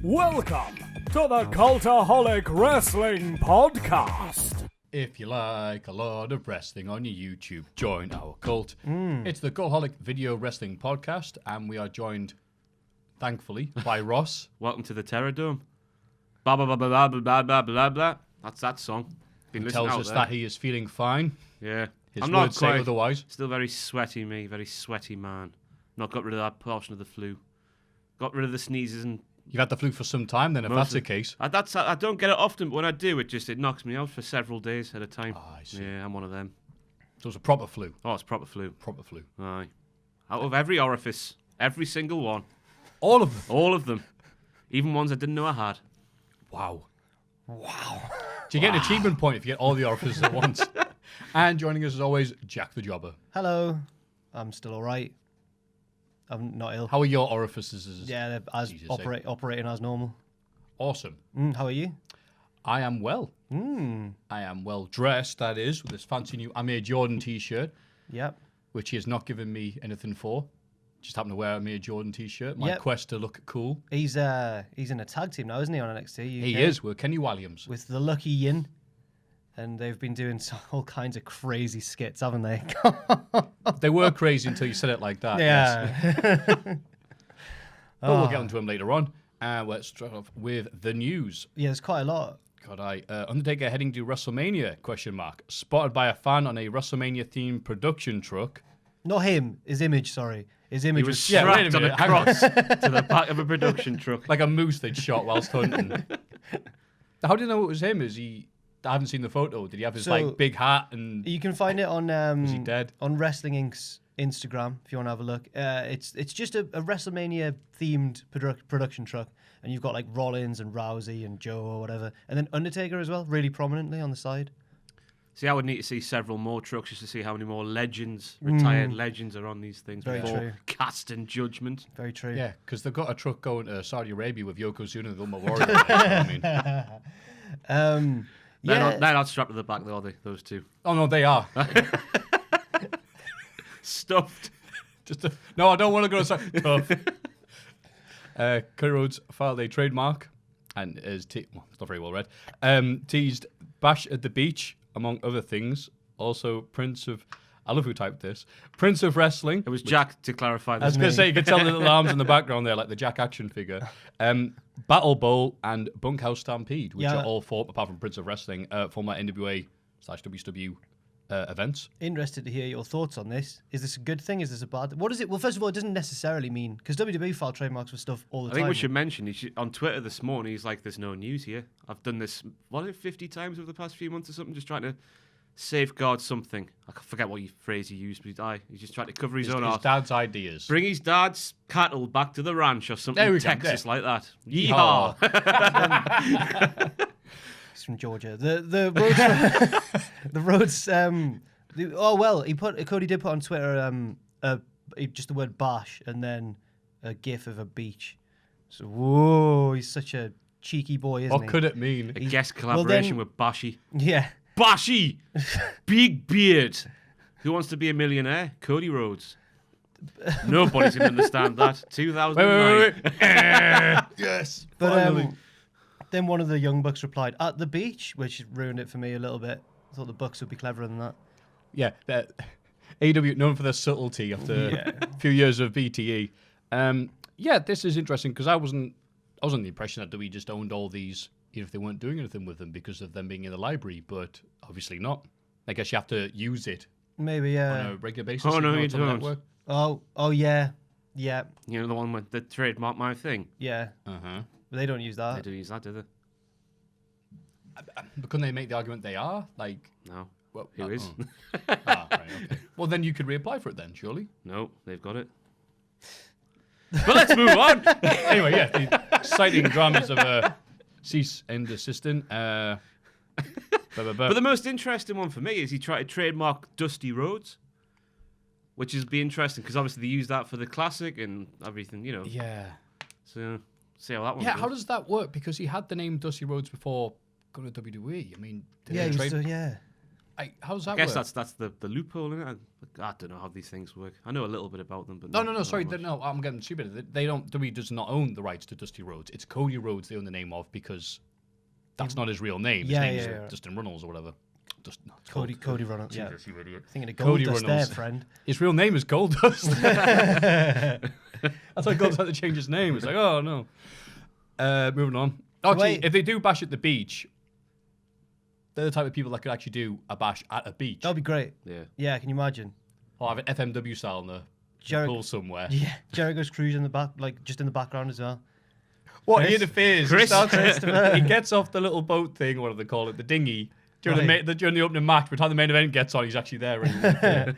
Welcome to the Cultaholic Wrestling Podcast. If you like a lot of wrestling on your YouTube, join our cult. It's the Cultaholic Video Wrestling Podcast, and we are joined, thankfully, by Ross. Welcome to the Terror Dome. Blah, blah, blah, blah, blah, blah, blah, blah, blah. That's that song. He tells us that he is feeling fine. Yeah. His I'm words not quite. say otherwise. Still very sweaty, me. Very sweaty man. Not got rid of that portion of the flu. Got rid of the sneezes and... You've had the flu for some time then, if that's the case. I don't get it often, but when I do, it knocks me out for several days at a time. Oh, I see. Yeah, I'm one of them. So it's a proper flu. Oh, it's proper flu. Proper flu. Aye. Out of every orifice. Every single one. All of them. All of them. Even ones I didn't know I had. Wow. Do you get an achievement point if you get all the orifices at once? And joining us as always, Jack the Jobber. Hello. I'm still all right. I'm not ill. How are your orifices? Yeah, they're as operating as normal. Awesome. How are you? I am well. I am well dressed, that is, with this fancy new Amir Jordan t-shirt, Yep. which he has not given me anything for. Just happened to wear a Amir Jordan t-shirt. My quest to look cool. He's in a tag team now, isn't he, on NXT UK? He is, with Kenny Williams. With the Lucky Yin. And they've been doing all kinds of crazy skits, haven't they? They were crazy until you said it like that. Yeah. Yes. But we'll get onto him later on. Let's start off with the news. Yeah, there's quite a lot. Undertaker heading to WrestleMania, ? Spotted by a fan on a WrestleMania-themed production truck. Not him. His image, sorry. His image He was Yeah, wait a strapped on a minute, hang cross to the back of a production truck. Like a moose they'd shot whilst hunting. How do you know it was him? I haven't seen the photo. Did he have his big hat and... You can find it on Was he dead? On Wrestling Inc.'s Instagram if you want to have a look. It's just a WrestleMania themed production truck, and you've got like Rollins and Rousey and Joe or whatever, and then Undertaker as well, really prominently on the side. See, I would need to see several more trucks just to see how many more legends, retired legends, are on these things Very before true. casting judgment. Very true. Yeah, because they've got a truck going to Saudi Arabia with Yokozuna and the Ultimate Warrior. I mean. They're not strapped to the back, though, are they? Those two. Oh, no, they are. Stuffed. No, I don't want to go to tough. Cody Rhodes filed a trademark and is it's not very well read. Teased Bash at the Beach, among other things. Also, I love who typed this. Prince of Wrestling. It was Jack, to clarify. I was going to say, you could tell the little arms in the background there, like the Jack action figure. Battle Bowl and Bunkhouse Stampede, which are all four, apart from Prince of Wrestling, former NWA/WCW events. Interested to hear your thoughts on this. Is this a good thing? Is this a bad thing? What is it? Well, first of all, it doesn't necessarily mean, because WWE file trademarks for stuff all the I time. think we should mention, on Twitter this morning, he's like, there's no news here. I've done this, 50 times over the past few months or something, just trying to safeguard something. I forget what phrase he used, but he's just trying to cover his own His arse. dad's ideas. Bring his dad's cattle back to the ranch or something There we in go, Texas there. like that. Yeehaw. Yeehaw. He's from Georgia. The roads. Cody did put on Twitter just the word bash and then a gif of a beach. So whoa, he's such a cheeky boy, isn't he? What could it mean? A guest collaboration with Bashy. Yeah. Bashy! Big beard. Who wants to be a millionaire? Cody Rhodes. Nobody's going to understand that. 2009. Wait. Yes. But finally. then one of the Young Bucks replied, "At the beach," which ruined it for me a little bit. I thought the Bucks would be cleverer than that. Yeah, AEW known for their subtlety after a few years of BTE. This is interesting because I was on the impression that WWE just owned all these, even if they weren't doing anything with them because of them being in the library, but obviously not. I guess you have to use it Maybe, on a regular basis. Oh, no, even though you it's on the don't. network. Oh, yeah. Yeah. You know, the one with the trademark my thing? Yeah. Uh-huh. But they don't use that. They do use that, do they? But couldn't they make the argument they are? Like, No. well, Who is? Right, okay. Well, then you could reapply for it then, surely. No, they've got it. But let's move on. Anyway, yeah, the exciting dramas of cease and desisting. But the most interesting one for me is he tried to trademark Dusty Rhodes, which is be interesting because obviously they use that for the classic and everything, you know. Yeah. So see how that one Yeah, goes. how does that work? Because he had the name Dusty Rhodes before going to WWE. I mean, did Yeah, they he trade? was, yeah. How's that I guess work? that's the loophole in it. I don't know how these things work. I know a little bit about them, but No. Sorry, not much. no. I'm getting stupid. They don't. WWE does not own the rights to Dusty Rhodes. It's Cody Rhodes they own the name of because that's not his real name. His name is Dustin Runnels or whatever. Cody Runnels. Yeah, Jesus, you idiot. thinking of Cody Goldust there, Runnels. friend. His real name is Goldust. That's why Goldust had to change his name. It's like, oh no. Moving on. Actually, Wait. if they do bash at the beach, they're the type of people that could actually do a bash at a beach. That'd be great. Yeah. Yeah, can you imagine? Or have an FMW style in the Jericho- pool somewhere. Yeah, Jericho's cruise in the back, like just in the background as well. What? He Chris? interferes. Chris? He gets off the little boat thing, or what do they call it, the dinghy, during, Right. during the opening match. By the time the main event gets on, he's actually there.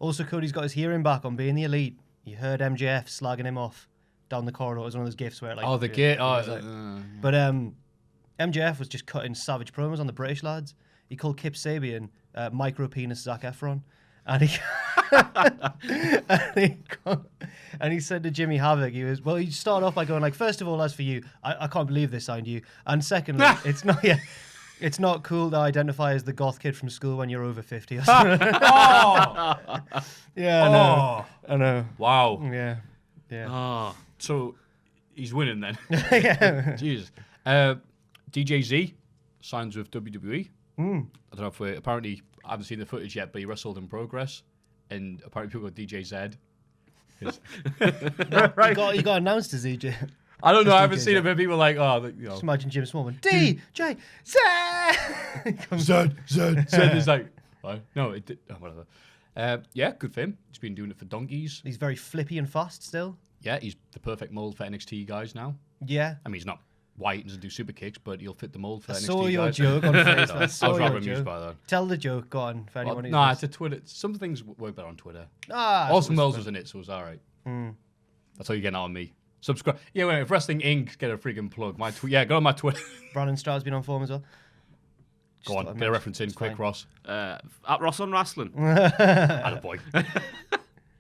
Also, Cody's got his hearing back on being the elite. You heard MJF slagging him off down the corridor. It was one of those gifts where, like, Oh, the gate. it was like- but MJF was just cutting savage promos on the British lads. He called Kip Sabian micro penis Zac Efron, and he and he said to Jimmy Havoc, he started off by going like, first of all, as for you, I can't believe they signed you, and secondly, it's not cool to identify as the goth kid from school when you're over 50 or something. Yeah, I know. Wow. Yeah. Oh, So he's winning then. Yeah. Jesus. DJ Z signs with WWE. I don't know if apparently I haven't seen the footage yet, but he wrestled in Progress, and apparently people got DJ Z. You got announced as EJ. I don't know. I haven't DJ seen Z. it, but people are like, oh, you know, Just imagine Jim Smallman. DJ Zed. Zed is like, what? No, it did. Oh, whatever. Yeah, good for him. He's been doing it for donkeys. He's very flippy and fast still. Yeah, he's the perfect mold for NXT guys now. Yeah. I mean, he's not white and doesn't do super kicks, but he'll fit the mold for I NXT saw your guys. joke on Facebook. I was rather amused by that. Tell the joke, go on. For anyone who's No, it's a Twitter. Some things work better on Twitter. that's Austin what Wells it's was in it, so it was all right. Mm. That's all you're getting out of me. Subscribe. Yeah, wait, if Wrestling Inc. get a freaking plug, go on my Twitter. Brandon Stroud's been on form as well. Go on, get a reference in, It's quick, fine. Ross. at Ross on Wrestling. Attaboy.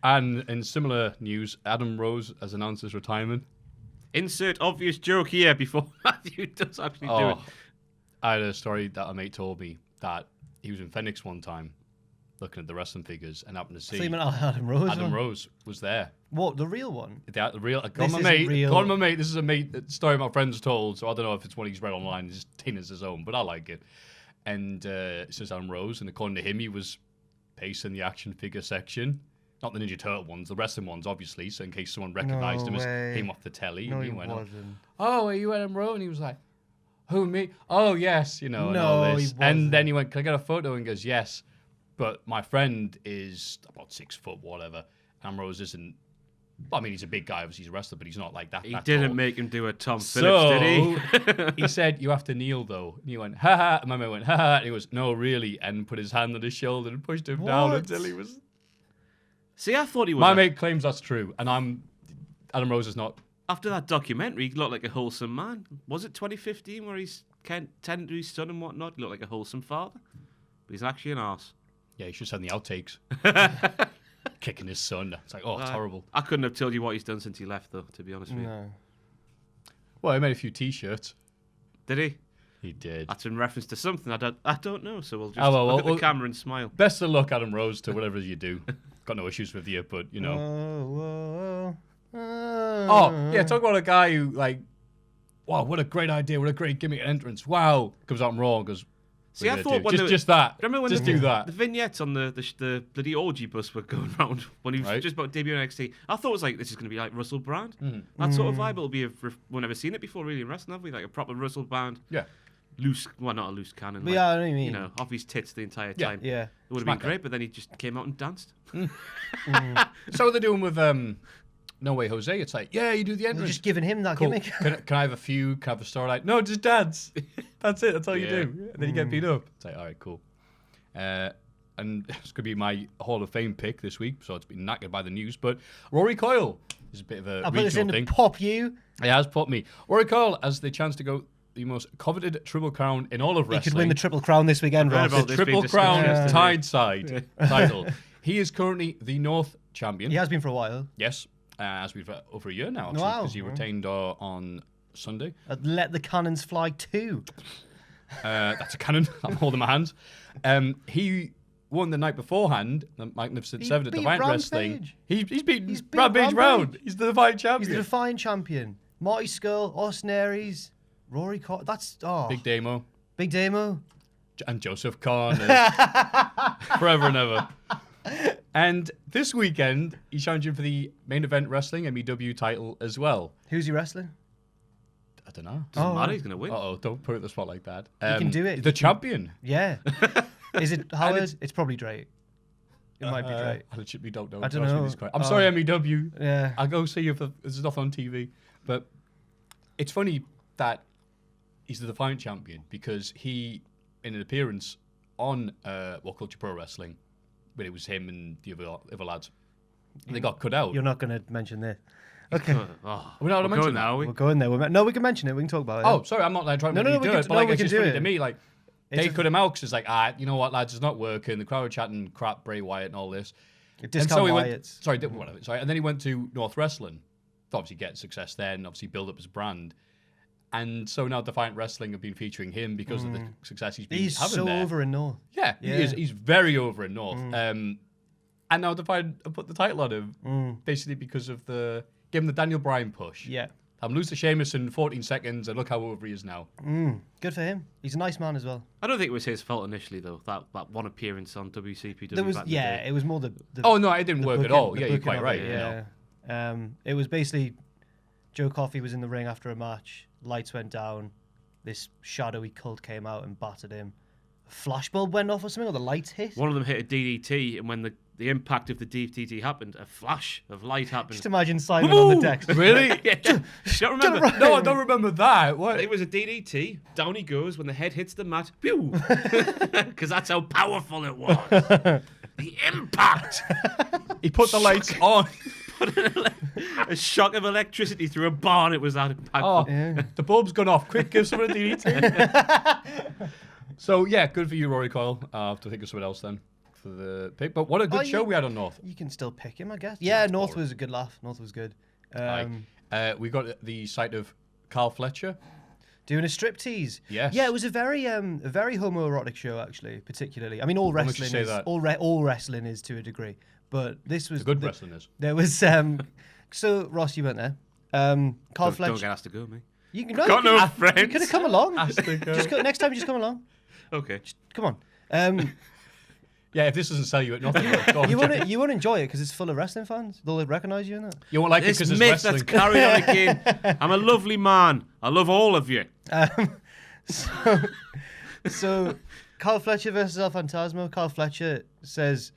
And in similar news, Adam Rose has announced his retirement. Insert obvious joke here before Matthew does actually do it. I had a story that a mate told me that he was in Phoenix one time looking at the wrestling figures and happened to see So you meant Adam Rose? Adam one? Rose was there. What, the real one? The real, go This on, my isn't mate. real. Go on, my mate. This is a story my friend's told, so I don't know if it's one he's read online. He's just taken as his own, but I like it. And it says Adam Rose, and according to him, he was pacing the action figure section. Not the Ninja Turtle ones, the wrestling ones, obviously. So in case someone recognised him way. as him off the telly, No, and he went, wasn't. "Oh, are you Adam Rose?" And he was like, "Who, me? Oh, yes, and all No, this." he And then he went, "Can I get a photo?" And he goes, "Yes, but my friend is about 6 foot, whatever. Adam Rose isn't. I mean, he's a big guy, obviously he's a wrestler, but he's not like that. He that didn't tall." make him do a Tom Phillips, did he? He said, "You have to kneel, though." And he went, "Ha ha." And my mate went, "Ha ha." And he was, "No, really," and put his hand on his shoulder and pushed him down What? until he was. See, I thought he was. My mate claims that's true, and Adam Rose is not. After that documentary, he looked like a wholesome man. Was it 2015 where he's tended to his son and whatnot? He looked like a wholesome father. But he's actually an arse. Yeah, he should send the outtakes. Kicking his son. It's like, oh, it's Uh, horrible. I couldn't have told you what he's done since he left, though, to be honest with you. No. Well, he made a few T-shirts. Did he? He did. That's in reference to something. I don't know, so we'll just Oh, well, look at well, the camera and smile. Best of luck, Adam Rose, to whatever you do. Got no issues with you, but you know. Oh, yeah, talk about a guy who, like, wow, what a great idea, what a great gimmick entrance. Wow. Comes out wrong, goes, See, I "What are you thought gonna when do?" the- just that. Remember when just the, do that. the vignettes on the bloody orgy bus were going round when he was Right. just about debuting NXT? I thought it was like, this is going to be like Russell Brand. Mm-hmm. That sort of vibe. It'll be we've never seen it before really in wrestling, have we? Like a proper Russell Brand. Yeah. Loose, well, not a loose cannon. But like, yeah, I know what you mean. You know, off his tits the entire Yeah. time. Yeah. It would have been Smacker. great, but then he just came out and danced. So what they're doing with No Way Jose, it's like, yeah, you do the We're entrance. just giving him that Cool. gimmick. Can I have a few? Can I have a storyline? No, just dance. That's it. That's all you Yeah. do. And then you get beat up. It's like, all right, cool. And it's going to be my Hall of Fame pick this week, so it's been knackered by the news. But Rory Coyle is a bit of a I'll put this in regional to thing. pop you. He has put me. Rory Coyle has the chance to go the most coveted Triple Crown in all of He wrong. could win the Triple Crown this weekend, I've Ross. read about The this Triple being Crown discussed Tideside title. He is currently the North champion. He has been for a while. Yes, as we've over a year now, actually, Wow. because he retained on Sunday. Let the cannons fly too. That's a cannon. I'm holding my hands. He won the night beforehand, the Magnificent Seven at beat Defiant Wrestling. Rampage. He's beaten He's beat Rampage Rampage. round. He's the Defiant He's champion. the Defiant champion. Marty Scurll, Austin Aries, Rory Cott. That's Big Damo. Big Damo. And Joseph Connors. Forever and ever. And this weekend, he's challenging for the main event wrestling MEW title as well. Who's he wrestling? I don't know. Doesn't matter. He's going to win. Uh-oh, don't put it in the spot like that. You can do it. The champion. Yeah. Is it Howard? It's probably Drake. It might be Drake. I literally don't know. I don't know. I'm sorry, MEW. Yeah. I'll go see you if there's stuff on TV. But it's funny that he's the Defiant champion because he, in an appearance on What Culture Pro Wrestling, when it was him and the other lads, they got cut out. You're not going to mention this. Okay. We're not allowed to mention that. now, are we? We'll go in there. No, we can mention it. We can talk about it. Oh, sorry, I'm not trying to do it, but like, it's just funny to me. Like, they cut him out because it's like, you know what, lads, it's not working. The crowd were chatting crap, Bray Wyatt and all this. Discount Wyatt's. Whatever. Sorry, and then he went to North Wrestling to obviously get success there and obviously build up his brand. And so now Defiant Wrestling have been featuring him because of the success he's been having so there. over in North. Yeah, he is. He's very over in North. And now Defiant put the title on him basically because of give him the Daniel Bryan push. Yeah. I'm lose to Sheamus in 14 seconds, and look how over he is now. Good for him. He's a nice man as well. I don't think it was his fault initially, though. That one appearance on WCPW. There was, back in the day. it was more the Oh no, it didn't work booking- at all. the Yeah, you're booking quite of right. it, you know. yeah. It was basically Joe Coffey was in the ring after a match. Lights went down. This shadowy cult came out and battered him. A flashbulb went off or something, or the lights hit. One of them hit a DDT, and when the impact of the DDT happened, a flash of light happened. Just imagine Simon on the deck. Really? Yeah. Don't remember? No, I don't remember that. What? It was a DDT. Down he goes when the head hits the mat. Pew! Because that's how powerful it was. The impact! He put the lights on. A shock of electricity through a barn. It was that impactful. Oh, the bulb's gone off. Quick, give someone a DDT. So, yeah, good for you, Rory Coyle. I'll have to think of someone else then for the pick. But what a good show we had on North. You can still pick him, I guess. Yeah, North was a good laugh. North was good. We got the sight of Carl Fletcher. Doing a striptease. Yes. Yeah, it was a very homoerotic show, actually, particularly. I mean, all Why don't you wrestling say is that? all wrestling is to a degree, but this was The good wrestling is. There was so Ross, you went there. Carl Fletcher. Don't get asked to go, mate. You can, Got no friends. You could have come along. Asked to go. Next time, just come along. Okay. Come on. Yeah, if this doesn't sell you at nothing, go on, Jack. You won't enjoy it because it's full of wrestling fans. They'll recognise you in it. You won't like it This because it's myth wrestling. that's carried on again. I'm a lovely man. I love all of you. So Carl Fletcher versus El Phantasmo. Carl Fletcher says,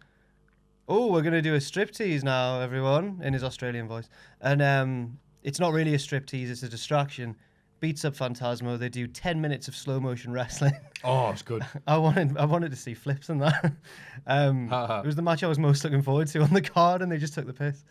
"Oh, we're going to do a striptease now, everyone," in his Australian voice. And it's not really a striptease, it's a distraction. Beats up Phantasmo. They do 10 minutes of slow motion wrestling. Oh, it's good. I wanted to see flips in that. It was the match I was most looking forward to on the card, and they just took the piss.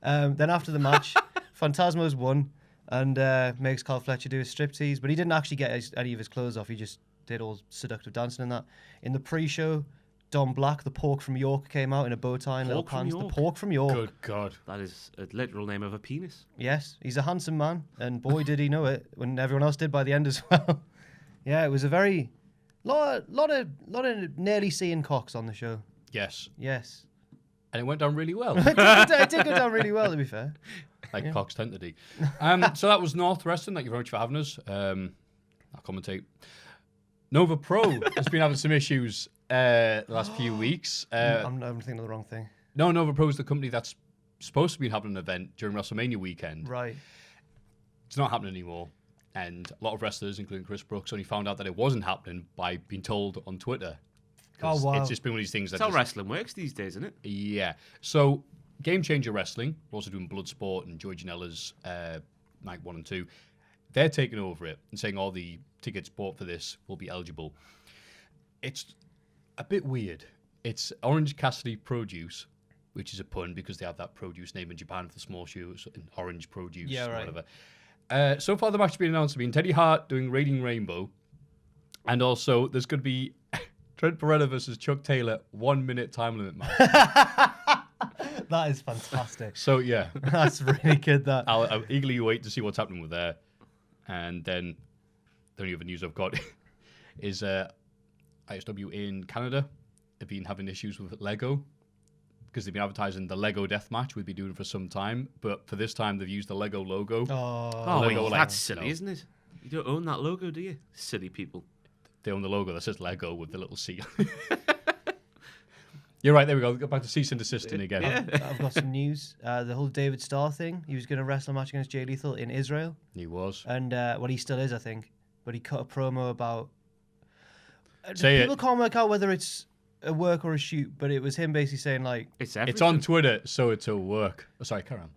Then after the match, Phantasmo's won and makes Carl Fletcher do a striptease, but he didn't actually get any of his clothes off. He just did all seductive dancing and that. In the pre-show, Don Black, the pork from York, came out in a bow tie and little Pork from pants. The York? pork from York. Good God. That is a literal name of a penis. Yes, he's a handsome man, and boy did he know it when everyone else did by the end as well. Yeah, it was a very lot of nearly seeing cocks on the show. Yes. Yes, And it went down really well. it did go down really well, to be fair. Like Cox tend to do. So that was North Wrestling. Thank you very much for having us. I'll commentate. Nova Pro has been having some issues the last few weeks. I'm thinking of the wrong thing. No, Nova Pro is the company that's supposed to be having an event during WrestleMania weekend. Right. It's not happening anymore. And a lot of wrestlers, including Chris Brooks, only found out that it wasn't happening by being told on Twitter. 'Cause Oh, wow. It's just been one of these things That's that how wrestling works these days, isn't it? Yeah. So, Game Changer Wrestling, we're also doing Bloodsport and Joey Janela's Night 1 and 2. They're taking over it and saying all the tickets bought for this will be eligible. It's a bit weird. It's Orange Cassidy Produce, which is a pun because they have that produce name in Japan for the small shoes, Orange Produce Yeah, or right. whatever. So far, the match has been announced to be Teddy Hart doing Raiding Rainbow. And also, there's going to be Trent Beretta versus Chuck Taylor 1 minute time limit match. That is fantastic. So, yeah. That's really good, that. I'll eagerly wait to see what's happening with there. And then the only other news I've got is ISW in Canada have been having issues with Lego because they've been advertising the Lego Deathmatch we've been doing for some time, but for this time they've used the Lego logo. Oh, that's silly, isn't it? You don't own that logo, do you? Silly people. They own the logo that says Lego with the little C. You're right, there we go. Go back to cease and desisting again. Yeah. I've got some news. The whole David Starr thing. He was going to wrestle a match against Jay Lethal in Israel. He was. And, he still is, I think. But he cut a promo about... People can't work out whether it's a work or a shoot, but it was him basically saying, like... It's everything. It's on Twitter, so it's a work. Oh, sorry, carry on.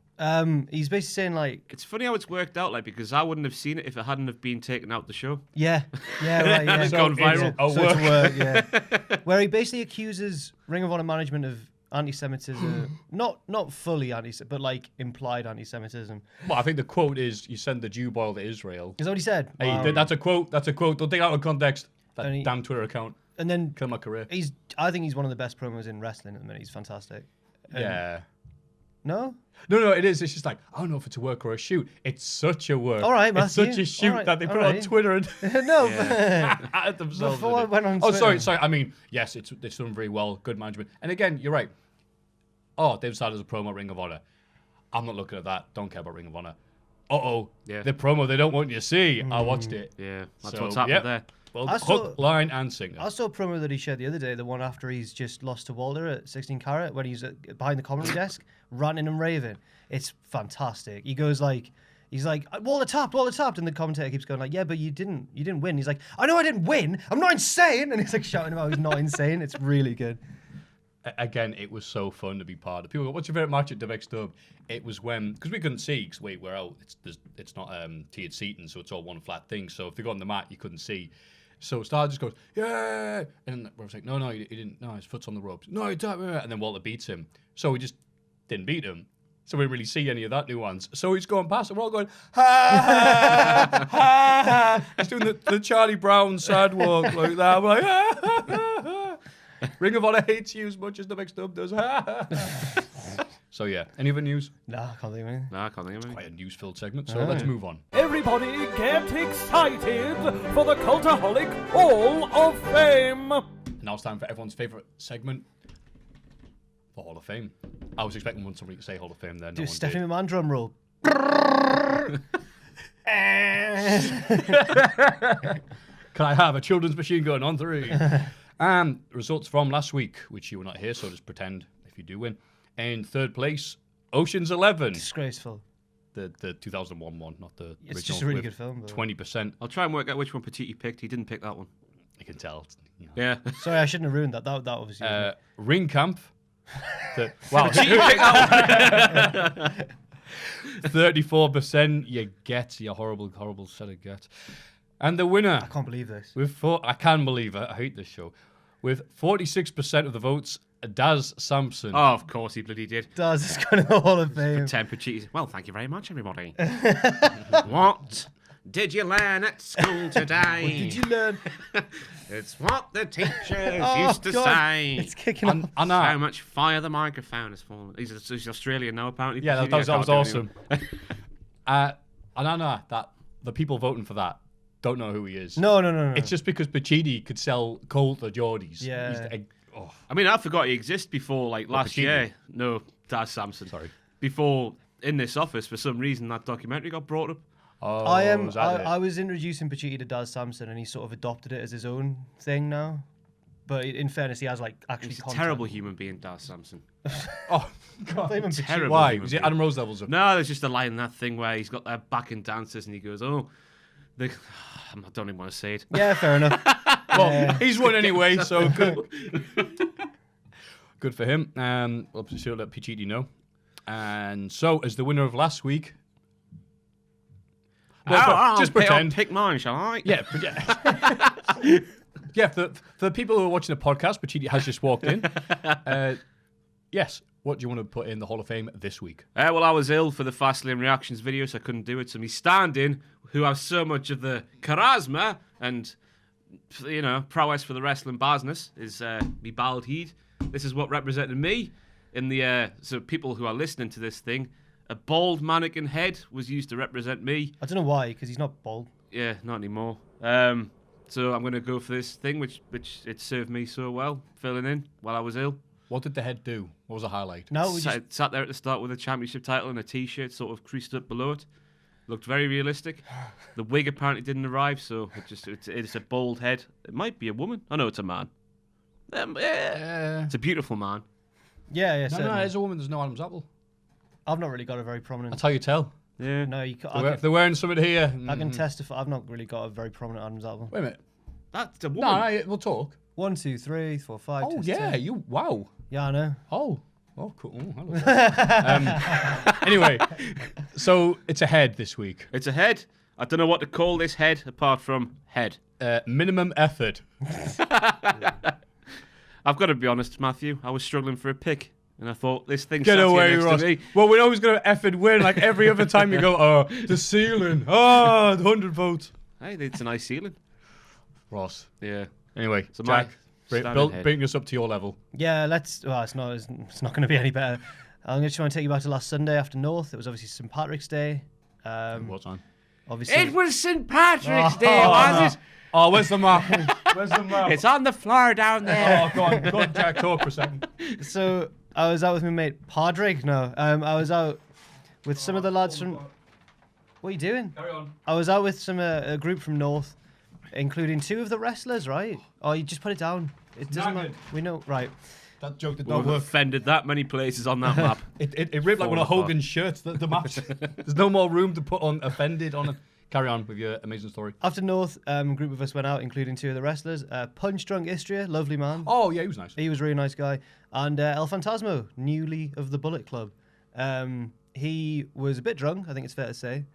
He's basically saying, like... It's funny how it's worked out, like, because I wouldn't have seen it if it hadn't have been taken out the show. Yeah, right, yeah. It's gone viral. It's a work, yeah. Where he basically accuses Ring of Honor management of anti-Semitism. not fully anti-Semitism, but, like, implied anti-Semitism. Well, I think the quote is, you send the Jew boil to Israel. Is that what he said? Hey, Wow. that's a quote. Don't take it out of context. That damn Twitter account. And then... Kill my career. I think he's one of the best promos in wrestling at the minute. He's fantastic. Yeah. No? No, it is. It's just like, I don't know if it's a work or a shoot. It's such a work. All right, It's Matthew. such a shoot All right, that they put all it on right. Twitter and No, at themselves. Before with I it. went on Oh, Twitter- sorry. I mean, yes, it's done very well. Good management. And again, you're right. Oh, they've started as a promo Ring of Honor. I'm not looking at that. Don't care about Ring of Honor. Yeah. The promo they don't want you to see. I watched it. Yeah, that's So, what's happened there. Well, I saw- hook, line, and singer. I saw a promo that he shared the other day, the one after he's just lost to Walter at 16 Carat, when he's behind the commentary desk, ranting and raving. It's fantastic. He goes like, he's like, Walter tapped, and the commentator keeps going like, yeah, but you didn't win. He's like, I know I didn't win. I'm not insane. And he's like shouting about he's not insane. It's really good. Again, it was so fun to be part of. People go, what's your favorite match at WXW? It was when, because we couldn't see, because we're out, it's not tiered seating, so it's all one flat thing. So if they got on the mat, you couldn't see. So Star just goes, yeah! And I was like, no, he didn't. No, his foot's on the ropes. No, he didn't. And then Walter beats him. So we just didn't beat him. So we didn't really see any of that nuance. So he's going past, and we're all going, ha, ha, ha. He's doing the Charlie Brown sad walk like that. We're like, ha, ha, ha, ha. Ring of Honor hates you as much as the WXW does. Ha, ha, ha. So yeah, any other news? Nah, I can't think of anything. No, I can't think of anything. Quite a news-filled segment, so let's move on. Everybody get excited for the Cultaholic Hall of Fame! Now it's time for everyone's favourite segment, the Hall of Fame. I was expecting somebody to say Hall of Fame there. Do No a one Stephanie did. McMahon drum roll. Can I have a children's machine gun on 3? Results from last week, which you were not here, so just pretend if you do win. In third place, Ocean's 11. Disgraceful. The 2001 one, not the original. It's just a really with good film, though. 20%. I'll try and work out which one Petite picked. He didn't pick that one. You can tell. You know. Yeah. Sorry, I shouldn't have ruined that. That obviously. Ring Camp. Wow. Petite picked that one. 34% you get. You horrible set of guts. And the winner. I can't believe this. I can believe it. I hate this show. With 46% of the votes, Daz Sampson. Oh, of course he bloody did. Does it's going to the Hall of Fame. Petite. Well, thank you very much, everybody. What did you learn at school today? What did you learn? It's what the teachers Oh, used to God. say. It's kicking off. I know. How much fire the microphone has fallen. He's Australian now, apparently. Yeah, that was I can't do awesome. anything. And I know that the people voting for that don't know who he is. No. It's just because Pachidi could sell coal to Geordies. Yeah. I mean, I forgot he existed before, like last Petite. year. No, Daz Sampson. Sorry. Before, in this office, for some reason, that documentary got brought up. Oh, I was introducing Pachiti to Daz Sampson, and he sort of adopted it as his own thing now. But in fairness, he has like actually. He's a content. terrible human being, Daz Sampson. Oh, God. Not even Pachiti. Terrible. Why? human Was it being. Adam Rose levels of? No, there's just a line in that thing where he's got their backing dancers and he goes, I don't even want to say it. Yeah, fair enough. Well, he's won anyway, so good. Good for him. We'll still let Pichiti know. And so, as the winner of last week, just pretend. Pick mine, shall I? Yeah, yeah. For the people who are watching the podcast, Pichiti has just walked in. Yes. What do you want to put in the Hall of Fame this week? Well, I was ill for the Fastlane reactions video, so I couldn't do it. So me stand-in, who has so much of the charisma and, prowess for the wrestling business, is me bald head. This is what represented me in the... so people who are listening to this thing, a bald mannequin head was used to represent me. I don't know why, because he's not bald. Yeah, not anymore. So I'm going to go for this thing, which it served me so well, filling in while I was ill. What did the head do? What was the highlight? No, we Sat there at the start with a championship title and a T-shirt sort of creased up below it. Looked very realistic. The wig apparently didn't arrive, so it's a bald head. It might be a woman. Oh no, it's a man. It's a beautiful man. Yeah. No, it's a woman. There's no Adam's apple. I've not really got a very prominent. That's how you tell. Yeah. No, you can't. If they're wearing something here. I can testify. I've not really got a very prominent Adam's apple. Wait a minute. That's a woman. No, we'll talk. 1, 2, 3, 4, 5. Oh, test, yeah. 10. Wow. Yeah, I know. Oh, cool. Oh, hello. Anyway, so it's a head this week. It's a head. I don't know what to call this head apart from head. Minimum effort. I've got to be honest, Maffew. I was struggling for a pick, and I thought this thing Get sat away, here next Ross. to me. Well, we're always going to effort win. Like every other time you go, oh, the ceiling. Oh, 100 votes. Hey, it's a nice ceiling. Ross. Yeah. Anyway, So my Jack, standard head. bring us up to your level. Yeah, let's. Well, it's not going to be any better. I'm just trying to take you back to last Sunday after North. It was obviously St. Patrick's Day. What's on? Obviously, It was St. Patrick's Day, was it? Oh, where's the map? Where's the map? It's on the floor down there. Oh, go on, Jack, talk for a second. So I was out with my mate Padraig. No, I was out with some of the lads from. What are you doing? Carry on. I was out with a group from North, including 2 of the wrestlers. Right? Oh, you just put it down. It doesn't matter. Knackered. We know. Right. That joke did We've not work. offended that many places on that map. It ripped like one of Fall apart. Hogan's shirts, the match. There's no more room to put on offended on it. Carry on with your amazing story. After North, a group of us went out, including 2 of the wrestlers. Punch Drunk Istria, lovely man. Oh, yeah, he was nice. He was a really nice guy. And El Fantasmo, newly of the Bullet Club. He was a bit drunk, I think it's fair to say.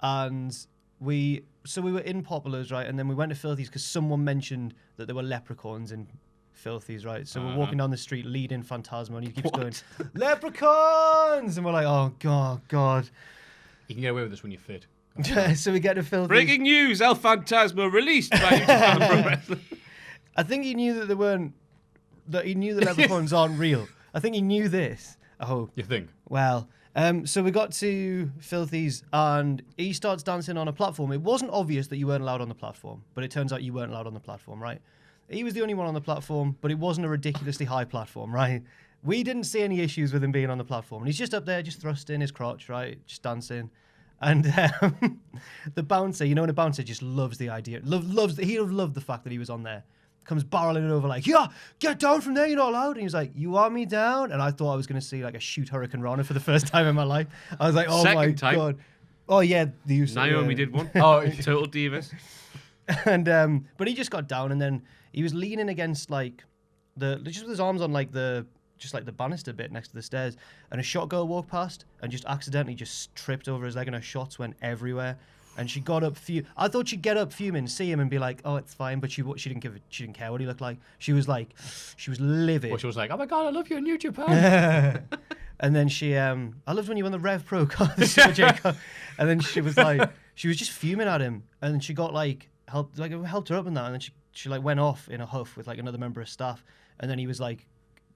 And we were in Populars, right? And then we went to Filthy's because someone mentioned that there were leprechauns in Filthy's, right? So we're walking down the street leading Fantasmo, and he keeps going, leprechauns! And we're like, oh, God. You can get away with this when you're fit. So we get to Filthy's. Breaking news: El Fantasma released by New Japan Pro Wrestling. I think he knew that he knew the leprechauns aren't real. I think he knew this. Oh, You think? well. So we got to Filthy's and he starts dancing on a platform. It wasn't obvious that you weren't allowed on the platform, but it turns out you weren't allowed on the platform, right? He was the only one on the platform, but it wasn't a ridiculously high platform, right? We didn't see any issues with him being on the platform. And he's just up there, just thrusting his crotch, right? Just dancing. And the bouncer, when a bouncer just loves the idea, he loved the fact that he was on there. Comes barreling over like, yeah, get down from there, you're not allowed. And he was like, you want me down? And I thought I was going to see like a shoot Hurricane Rana for the first time in my life. I was like, oh Second my time. God. Oh yeah, the use Naomi did one. Oh, Total Divas. And but he just got down and then he was leaning against like just with his arms on like the banister bit next to the stairs, and a shot girl walked past and just accidentally just tripped over his leg and her shots went everywhere. And she got up I thought she'd get up fuming, see him and be like, oh, it's fine, but she didn't care what he looked like. She was livid. well, she was like, oh my God, I love you in New Japan. And then she I loved when you won the Rev Pro car, the Super J car. And then she was just fuming at him, and then she got helped her up in that, and then she went off in a huff with another member of staff, and then he was like,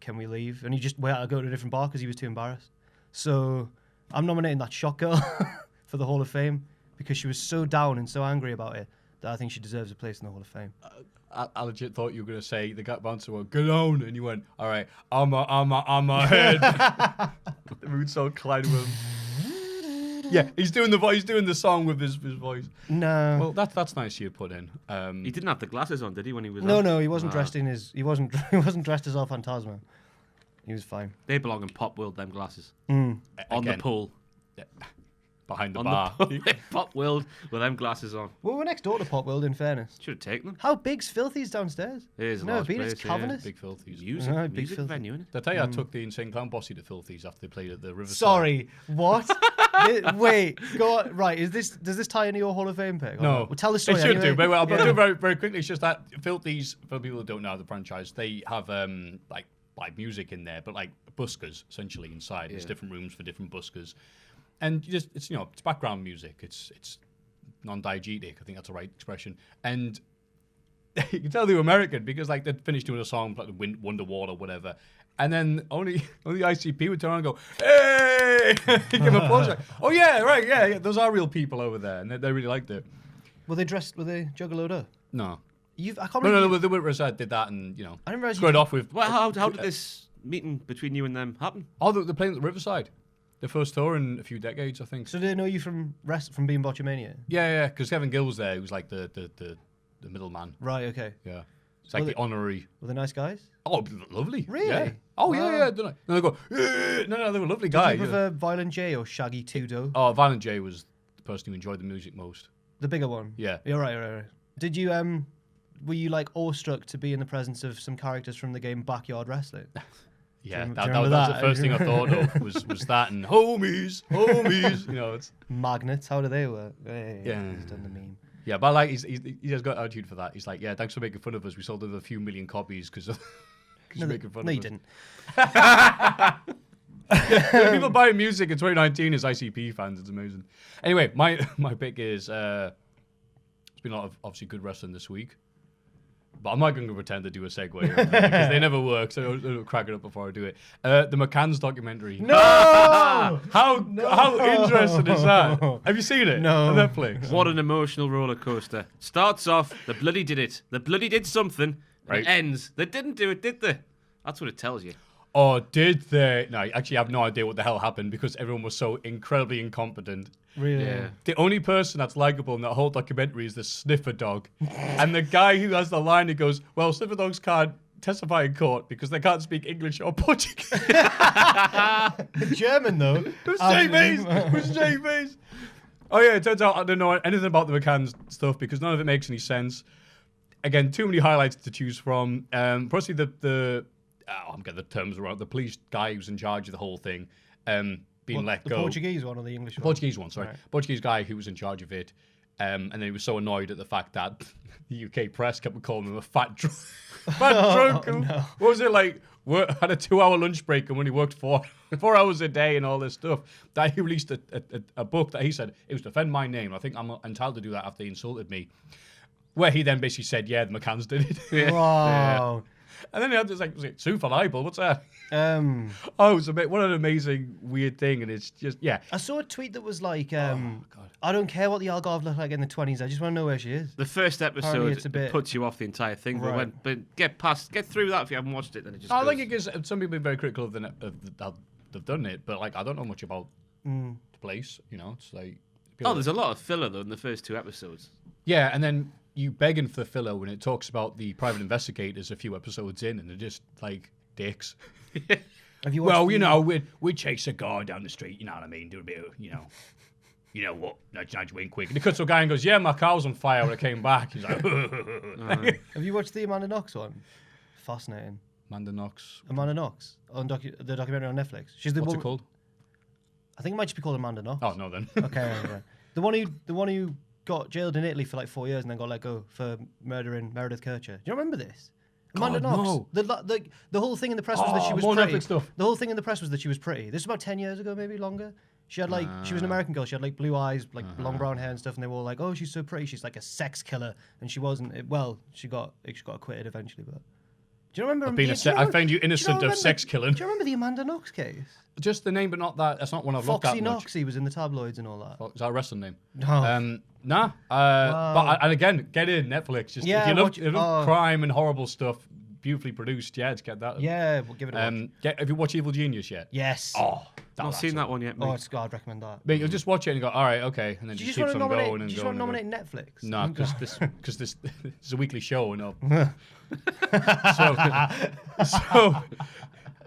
can we leave? And he just went out to go to a different bar because he was too embarrassed. So I'm nominating that shot girl for the Hall of Fame because she was so down and so angry about it that I think she deserves a place in the Hall of Fame. I legit thought you were going to say the gut bouncer went, get on. And you went, all right, I'm a head. The mood so collide with him. Yeah, he's doing the song with his voice. No. Well, that's nice you put in. He didn't have the glasses on, did he, when he was No, on? no, he wasn't dressed he wasn't dressed as El Fantasma. He was fine. They belong in Pop World, them glasses. Mm. On the Again, pool. behind the On bar. the pool. Pop World with them glasses on. Well, we're next door to Pop World, in fairness. Should have taken them. How big's Filthy's downstairs? It is a No, large been place, it's cavernous. Big filthies. Music, No, big music filthy. venue, innit? Did I tell you I took the Insane Clown Bossy to Filthies after they played at the Riverside? Sorry, what? Wait, go on. Right, does this tie into your Hall of Fame pick? No. Well, tell the story It should anyway. do, but I'll do Yeah. it very, very quickly. It's just that Filthies, for people who don't know the franchise, they have live music in there, but like buskers essentially inside. There's different rooms for different buskers, and it's background music. It's non-diegetic. I think that's the right expression. And you can tell they were American because like they'd finished doing a song like the Wonderwall or whatever, and then only ICP would turn around and go, "Hey!" Give applause. Like, oh yeah, right, yeah. Those are real people over there, and they really liked it. Were they dressed? Were they juggaloed up? No. I can't No, remember. the Whitworth did that and, I didn't realize squared off with... Well, how did this meeting between you and them happen? Oh, they're playing at the Riverside. The first tour in a few decades, I think. So they know you from being Botchamania? Yeah, because Kevin Gill was there, who was like the middleman. Right, okay. Yeah. It's like the honorary... Were they nice guys? Oh, lovely. Really? Yeah. Oh, Wow. yeah. No, they go, no, they were lovely guys. Did you prefer Violent J or Shaggy Tudo? Oh, Violent J was the person who enjoyed the music most. The bigger one? Yeah. Yeah, right. Did you, were you like awestruck to be in the presence of some characters from the game Backyard Wrestling? Yeah, Do you that remember was that? the first thing I thought of was that and homies. It's Magnets, how do they work? Hey, Yeah. He's done the meme. yeah, but like he has got attitude for that. He's like, yeah, thanks for making fun of us. We sold over a few million copies because you're making fun of us. No, you didn't. People buying music in 2019 as ICP fans. It's amazing. Anyway, my pick is it's been a lot of obviously good wrestling this week. But I'm not going to pretend to do a segue because they never work, so I'll crack it up before I do it. The McCann's documentary. No! How interesting is that? Have you seen it? No. On Netflix. What an emotional roller coaster. Starts off, the bloody did it. The bloody did something. Right. And it ends. They didn't do it, did they? That's what it tells you. Or did they? No, actually, I have no idea what the hell happened because everyone was so incredibly incompetent. Really? Yeah. The only person that's likable in that whole documentary is the sniffer dog. And the guy who has the line, he goes, well, sniffer dogs can't testify in court because they can't speak English or Portuguese. German, though. Who's Jay Mays? Oh, yeah, it turns out I don't know anything about the McCann's stuff because none of it makes any sense. Again, too many highlights to choose from. Probably I'm getting the terms wrong. The police guy who's in charge of the whole thing being let go. The Portuguese one or the English one? Portuguese one, sorry. Right. Portuguese guy who was in charge of it. And then he was so annoyed at the fact that the UK press kept calling him a fat drunk. No. What was it like? Had a 2-hour lunch break and when he worked 4 hours a day and all this stuff. That he released a book that he said, it was Defend My Name. I think I'm entitled to do that after they insulted me. Where he then basically said, yeah, the McCanns did it. Yeah. Wow. And then he had this like, was it sue for libel? What's that? Oh, it's what an amazing, weird thing. And it's just, yeah. I saw a tweet that was like, God. I don't care what the Algarve looked like in the 20s. I just want to know where she is. The first Apparently episode it's a bit- puts you off the entire thing. Right. But get through that if you haven't watched it, then it just I goes. think it gives some people are very critical of how they've done it, but like I don't know much about the place. It's like there's a lot of filler though in the first 2 episodes. yeah, and then you begging for the filler when it talks about the private investigators a few episodes in, and they're just like dicks. Have you watched we'd chase a guy down the street. You know what I mean? Do a bit of you know what? Nudge, wink, quick. And he cuts to a guy and goes, "Yeah, my car was on fire when I came back." He's like, Have you watched the Amanda Knox one? Fascinating. Amanda Knox. Amanda Knox on the documentary on Netflix. She's the What's one. it called? I think it might just be called Amanda Knox. Oh no, then. Okay. Right. The one who got jailed in Italy for like 4 years and then got let go for murdering Meredith Kircher. Do you remember this? Amanda God, Knox. no. The whole thing in the press was that she was more pretty. Netflix stuff. The whole thing in the press was that she was pretty. This was about 10 years ago, maybe longer. She had she was an American girl. She had like blue eyes, like long brown hair and stuff, and they were all like, "Oh, she's so pretty. She's like a sex killer," and she wasn't. She got acquitted eventually, but. Do you remember? I found you innocent of sex killing. Do you remember the Amanda Knox case? Just the name, but not that. That's not one I've looked at Foxy much. Knoxy was in the tabloids and all that. Oh, is that a wrestling name? No. Nah. But and again, get in Netflix. Just Yeah, if you watch it. love crime and horrible stuff, beautifully produced. Yeah, just get that. Yeah, we'll give it a watch. Have you watched Evil Genius yet? Yes. Oh, Not seen that one yet, mate. Oh, it's God, I'd recommend that. Mate, you'll just watch it and go, all right, okay, and then Do just you keeps just on want to going and nominate? Do you going. just want to and nominate Netflix? No, because this is a weekly show, and so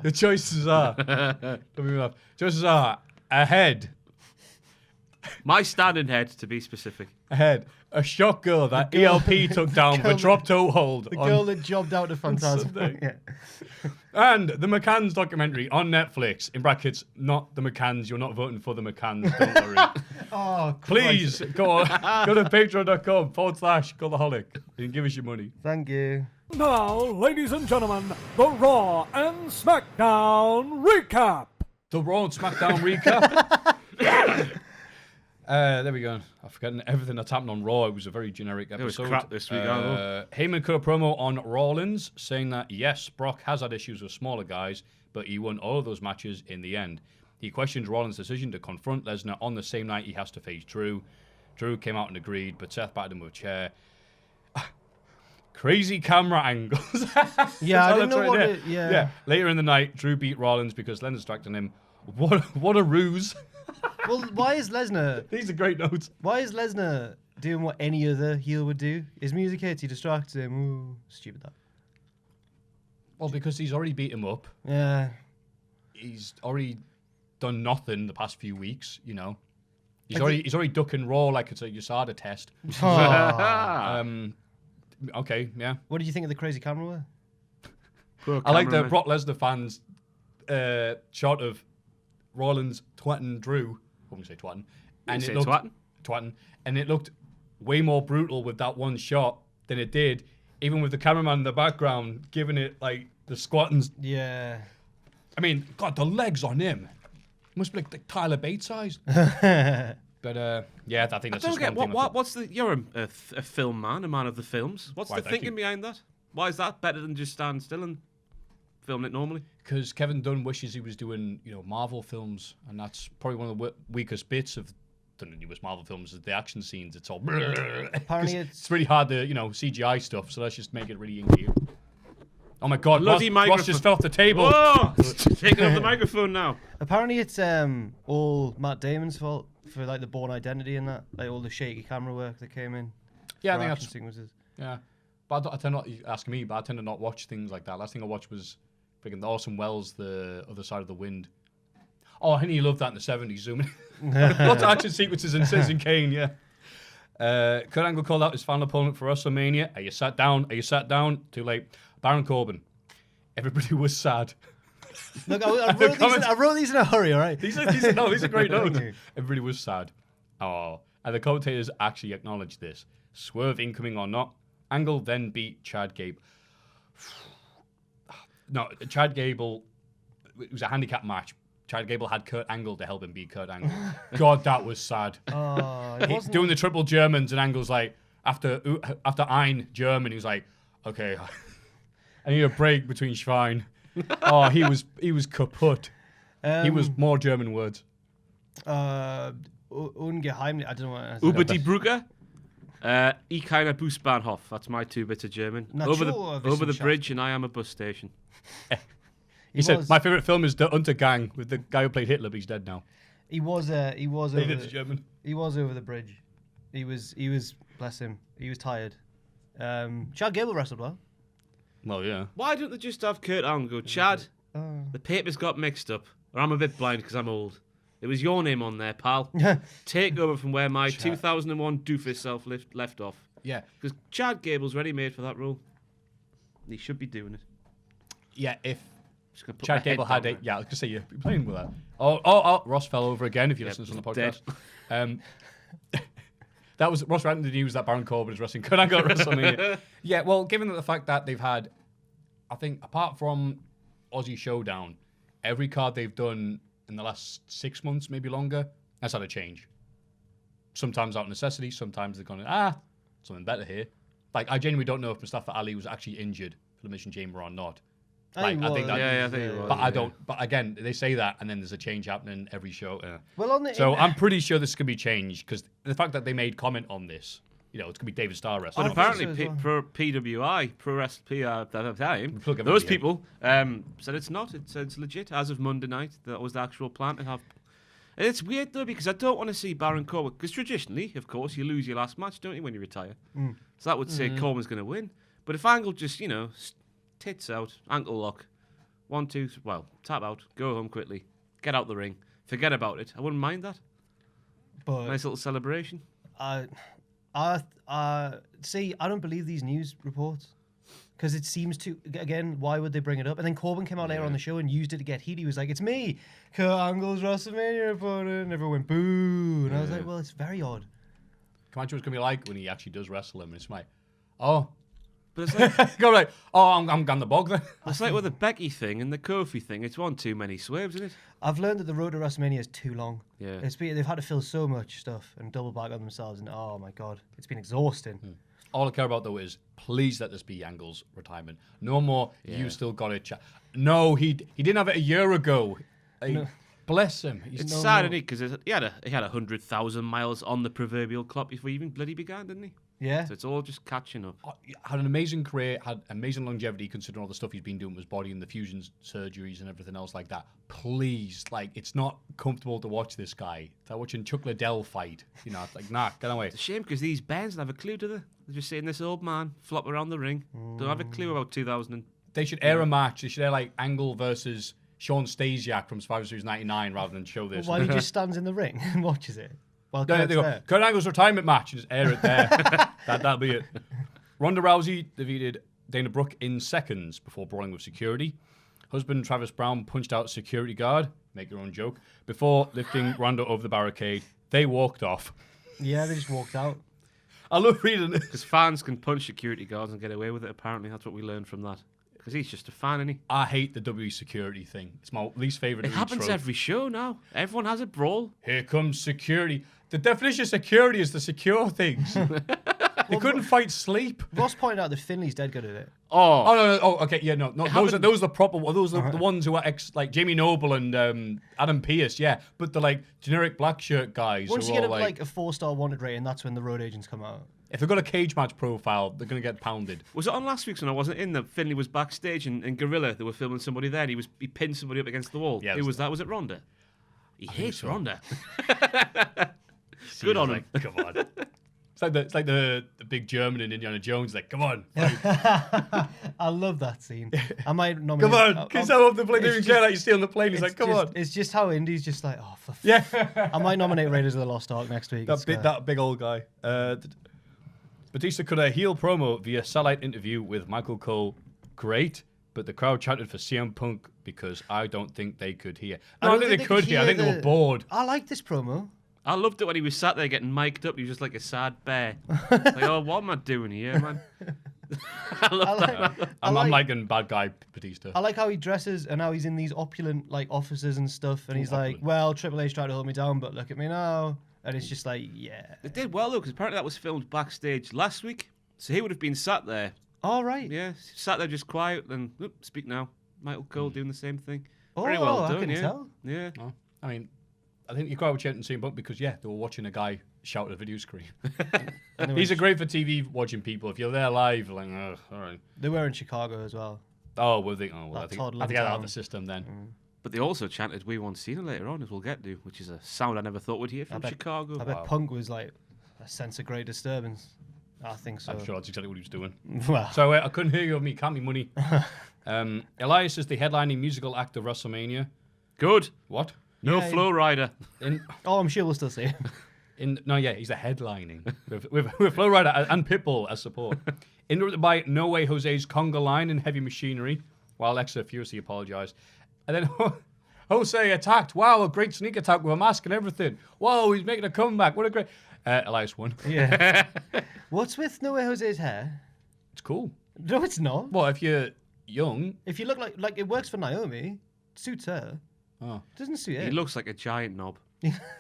the choices are ahead. My standing head, to be specific. Ahead. A shock girl that ELP took down for drop toe hold. The girl that jobbed out of Phantasm. Sunday. Yeah. And the McCanns documentary on Netflix, in brackets, not the McCanns. You're not voting for the McCanns, don't worry. Oh, Please go to patreon.com/Cultaholic and give us your money. Thank you. Now, ladies and gentlemen, the Raw and SmackDown recap. The Raw and SmackDown recap. There we go. I've forgotten everything that's happened on Raw. It was a very generic episode. It was crap this week, Heyman cut a promo on Rollins saying that, yes, Brock has had issues with smaller guys, but he won all of those matches in the end. He questioned Rollins' decision to confront Lesnar on the same night he has to face Drew. Drew came out and agreed, but Seth battered him with a chair. crazy camera angles. Yeah, I That's didn't know right what there. it... Yeah. Later in the night, Drew beat Rollins because Lesnar distracted him. What a ruse. Well, why is Lesnar... These are great notes. Why is Lesnar doing what any other heel would do? His music hits, he distracts him. Ooh, stupid that. Well, because he's already beat him up. Yeah. He's already done nothing the past few weeks, you know. He's already ducking Raw like it's a USADA test. Okay, yeah. What did you think of the crazy camera work? I like the Brock Lesnar fans shot of Rollins twatting Drew. I wouldn't say twatting. And it looked twatting. And it looked way more brutal with that one shot than it did, even with the cameraman in the background giving it like the squatting. Yeah. I mean, God, the legs on him must be like Tyler Bates size. But yeah, I think that's just one thing. What's the? You're a film man, a man of the films. What's the thinking behind that? Why is that better than just stand still and film it normally? Because Kevin Dunn wishes he was doing, Marvel films, and that's probably one of the weakest bits of the newest Marvel films is the action scenes. It's all apparently it's really hard to CGI stuff. So let's just make it really inky. Oh my God! Ross just fell off the table. Whoa! Taking off the microphone now. Apparently, it's all Matt Damon's fault for like the Bourne Identity and that, like all the shaky camera work that came in. Yeah, I think that's sequences. Yeah, but I tend not ask me, but I tend to not watch things like that. Last thing I watched was freaking the Orson Welles, The Other Side of the Wind. Oh, I think you loved that in the 70s, zooming. Lots of action sequences in Citizen Kane, yeah. Kurt Angle called out his final opponent for WrestleMania. Are you sat down? Are you sat down? Too late. Baron Corbin. Everybody was sad. Look, I wrote these in a hurry, all right? These are great notes. Everybody was sad. Oh, and the commentators actually acknowledged this. Swerve incoming or not. Angle then beat Chad Gable. No, Chad Gable, it was a handicap match. Chad Gable had Kurt Angle to help him beat Kurt Angle. God, that was sad. Doing the triple Germans, and Angle's like, after Ein German, he was like, okay, I need a break between Schwein. Oh, he was kaput. He was more German words. Ungeheimlich, I don't know what. Über die Brücke. Ich keine Busbahnhof. That's my 2 bits of German. Over the bridge, and I am a bus station. He said, my favourite film is The Untergang with the guy who played Hitler, but he's dead now. He was over German. He was over the bridge. He was bless him. He was tired. Chad Gable wrestled well. Well, yeah. Why don't they just have Kurt Angle go, Chad, the papers got mixed up, or I'm a bit blind because I'm old. It was your name on there, pal. Take over from where my 2001 doofus self left off. Yeah. Because Chad Gable's ready-made for that role. He should be doing it. Yeah, if Chad Gable had it. Yeah, I was going to say, you're playing with that. Oh, Ross fell over again if you listen to the podcast. That was Ross ran into the news that Baron Corbin is wrestling Kurt Angle at WrestleMania. Yeah, well, given the fact that they've had, I think, apart from Aussie Showdown, every card they've done in the last 6 months, maybe longer, has had a change. Sometimes out of necessity, sometimes they've gone, something better here. Like, I genuinely don't know if Mustafa Ali was actually injured for the Elimination Chamber or not. I think he was. But I don't. But again, they say that, and then there's a change happening every show. Well, I'm pretty sure this can be changed because the fact that they made comment on this, it's gonna be David Starr wrestling. But apparently, PWI, Pro Wrestling, at that time, those people said it's not. It said it's legit as of Monday night. That was the actual plan to have. And it's weird though because I don't want to see Baron Corbin because traditionally, of course, you lose your last match, don't you, when you retire? So that would say Corbin's going to win. But if Angle just tits out, ankle lock, 1, 2, tap out, go home quickly, get out the ring, forget about it. I wouldn't mind that. But nice little celebration. See, I don't believe these news reports because it seems to. Again, why would they bring it up? And then Corbin came out later on the show and used it to get heat. He was like, "It's me, Kurt Angle's WrestleMania opponent." And everyone went boo, and I was like, "Well, it's very odd." Can you imagine what it's gonna be like when he actually does wrestle him? And it's like, oh. But it's like, go like, I'm the bog then. It's like with the Becky thing and the Kofi thing. It's one too many swerves, isn't it? I've learned that the road to WrestleMania is too long. Yeah, they've had to fill so much stuff and double back on themselves, and oh my god, it's been exhausting. All I care about though is please let this be Angle's retirement. No more. You still got it. No, he didn't have it a year ago. No. Bless him. It's sad, isn't it? Because he had 100,000 miles on the proverbial clock before he even bloody began, didn't he? Yeah. So it's all just catching up. Had an amazing career, had amazing longevity considering all the stuff he's been doing with his body and the fusion surgeries and everything else like that. Please, like, it's not comfortable to watch this guy. It's like watching Chuck Liddell fight. You know, it's like, nah, get away. It's a shame because these bands don't have a clue, do they? They're just seeing this old man flop around the ring. Don't have a clue about 2000. They should air a match. They should air, like, Angle versus Sean Stasiak from Survivor Series 99 rather than show this. Why he just stands in the ring and watches it? Well, They go, Kurt Angle's retirement match, and just air it there. That'll be it. Ronda Rousey defeated Dana Brooke in seconds before brawling with security. Husband Travis Brown punched out security guard, make your own joke, before lifting Ronda over the barricade. They walked off. Yeah, they just walked out. I love reading this. Because fans can punch security guards and get away with it, apparently. That's what we learned from that. Because he's just a fan, isn't he? I hate the WWE security thing. It's my least favourite. It happens every show now. Everyone has a brawl. Here comes security. The definition of security is to secure things. They couldn't fight sleep. Ross pointed out that Finley's dead good at it. Oh, No. Oh, okay. Yeah, no. Those are the proper. Those are the ones who are like Jamie Noble and Adam Pearce. Yeah, but the like generic black shirt guys. Once who you are get like a 4-star wanted rating, that's when the road agents come out. if they've got a cage match profile, they're going to get pounded. was it on last week's when I wasn't in that Finley was backstage and Gorilla, they were filming somebody there and he pinned somebody up against the wall? Yeah, Who was that? Was it Ronda? He hates so. Ronda. See, Good on like, him. come on. It's like the big German in Indiana Jones. Like, come on, I love that scene. I might nominate. come on. Can you step off the plane? They don't care like you stay on the plane. He's like, come on. It's just how Indy's just like, oh, for Yeah. I might nominate Raiders of the Lost Ark next week. That big old guy. Batista cut a heel promo via satellite interview with Michael Cole. Great, but the crowd chanted for CM Punk because I don't think they could hear. I don't think they could hear. I think they were bored. I like this promo. I loved it when he was sat there getting mic'd up. He was just like a sad bear. Like, oh, what am I doing here, man? I love that. I'm liking bad guy Batista. I like how he dresses and how he's in these opulent like offices and stuff. And he's like, well, Triple H tried to hold me down, but look at me now. And it's just like, yeah. They did well, though, because apparently that was filmed backstage last week. So he would have been sat there. All right. Yeah, sat there just quiet and speak now. Michael Cole doing the same thing. Oh, Very well done, I can yeah. tell. Yeah. Oh, I mean, I think the crowd were chanting CM Punk because, yeah, they were watching a guy shout at a video screen. These are great for TV watching people. If you're there live, like, oh, all right. They were in Chicago as well. Oh, well, I think toddling I think I out town. of the system then. But they also chanted "We Want Cena" later on, as we'll get to, which is a sound I never thought we'd hear from Chicago. I bet Punk was like a sense of great disturbance. I think so. I'm sure that's exactly what he was doing. Well, So I couldn't hear you of me, can't me money. Elias is the headlining musical act of WrestleMania. Good. What? No Yeah, Flow Rider. oh, I'm sure we'll still see him. He's the headlining with Flo Rida and Pitbull as support. Interrupted by No Way Jose's conga line and Heavy Machinery, while Alexa furiously apologized. And then Jose attacked. Wow, a great sneak attack with a mask and everything. Whoa, he's making a comeback. What a great... Elias won. Yeah. What's with No Way Jose's hair? It's cool. No, it's not. Well, if you're young... If you look like it works for Naomi, it suits her. Oh. It doesn't suit He him. looks like a giant knob.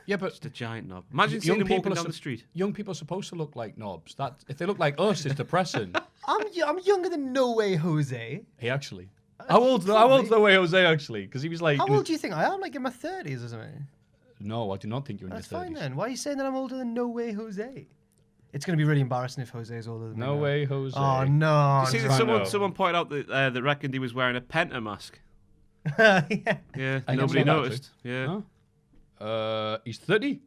Yeah, but Just a giant knob. Imagine seeing him walking down the street. young people are supposed to look like knobs. That if they look like us, it's depressing. I'm younger than No Way Jose. He actually. How old's No Way Jose actually? Because he was like. How old do you think I am? Like in my 30s or something. No, I do not think you're in That's your 30s. fine then. Why are you saying that I'm older than No Way Jose? It's going to be really embarrassing if Jose is older than me. No now. Way Jose. Oh no. You see I that know. someone pointed out that reckoned he was wearing a Penta mask. Yeah. Yeah, I nobody saw that, noticed. Yeah. Huh? He's 30.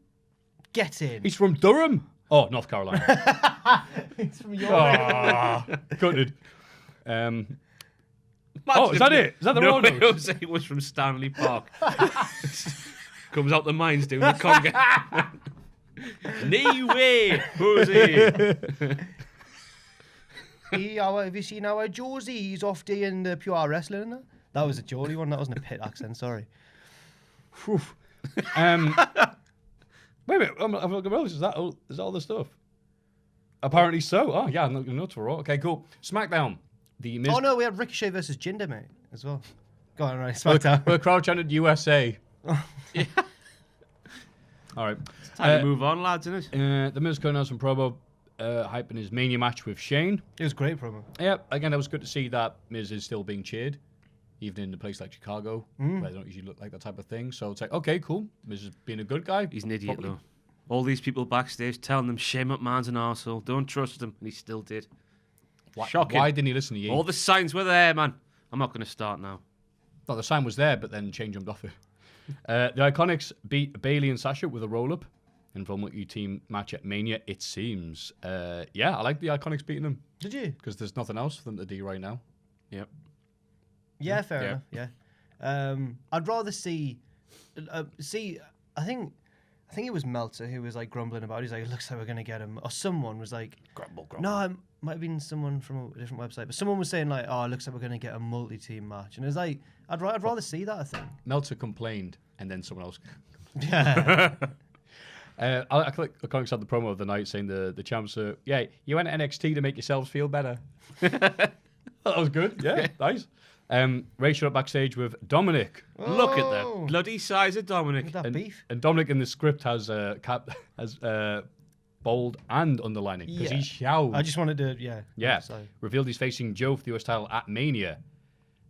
Get in. He's from Durham. Oh, North Carolina. It's from your Gutted. Is that Imagine it? Is that the No road Way notes? Jose was from Stanley Park. Comes out the mines doing the conga. No way, Jose. Have you seen our Josie? He's off doing the pure wrestling. Isn't it? That was a Geordie one. That wasn't a pit accent. Sorry. Wait a minute. I've looked at Is that all the stuff? Apparently so. Oh, yeah. I'm not going to know for Raw. Okay, cool. SmackDown. The Miz. Oh no, we had Ricochet versus Jinder, mate, as well. Go on, right. SmackDown. Well, the crowd chanted USA. Yeah. All right. Time to move on, lads, isn't it? The Miz cutting out some promo, hyping his Mania match with Shane. It was a great promo. Yeah, again, it was good to see that Miz is still being cheered, even in a place like Chicago, where they don't usually look like that type of thing. So it's like, okay, cool. Miz is being a good guy. He's an idiot, though. All these people backstage telling them Shane McMahon's an arsehole. Don't trust him. And he still did. Shocking. Why didn't he listen to you? All the signs were there, man. I'm not going to start now. No, the sign was there, but then Shane jumped off it. The Iconics beat Bayley and Sasha with a roll-up in a multi-team match at Mania, it seems. Yeah, I like the Iconics beating them. Did you? Because there's nothing else for them to do right now. Yep. Yeah, fair enough. Yeah. I'd rather see. I think it was Meltzer who was like grumbling about it. He's like, it looks like we're going to get him. Or someone was like, Grumble. no, it might have been someone from a different website, but someone was saying like, oh, it looks like we're going to get a multi-team match. And it's like, I'd rather see that, I think. Meltzer complained, and then someone else. Yeah. I Iconics had the promo of the night saying the champs are, yeah, you went to NXT to make yourselves feel better. That was good. Yeah, nice. Ray showed up backstage with Dominic. Look at that bloody size of Dominic. Look at that beef. And Dominic in the script has bold and underlining because he shouts. I just wanted to, yeah. Revealed he's facing Joe for the US title at Mania.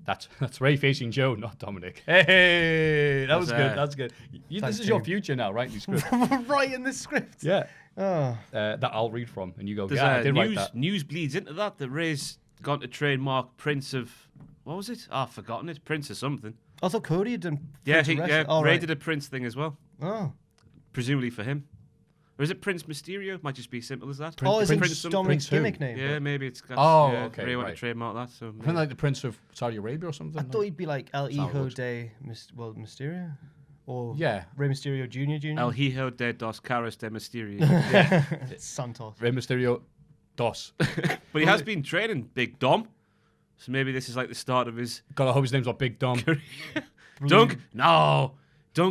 That's Ray facing Joe, not Dominic. Hey, that was good. That's good. This is your future now, right? In the script. Right in the script. Yeah. Oh. That I'll read from, and you go. There's I did write that. News bleeds into that. That Ray's gone to trademark Prince of. What was it? I've forgotten it. Prince of something. I thought Cody had done. Ray did a Prince thing as well. Oh. Presumably for him. Or is it Prince Mysterio? Might just be as simple as that. Is it Prince Dominic's gimmick name? Yeah, maybe it's. Okay. Ray wanted to trademark that. So I think like the Prince of Saudi Arabia or something. I thought he'd be like El Hijo de Mysterio, or Rey Mysterio Jr. El Hijo de dos Caras de Mysterio. Santos. Rey Mysterio dos. But he has been training Big Dom. So maybe this is like the start of his. God, I hope his name's not Big Dom. Don't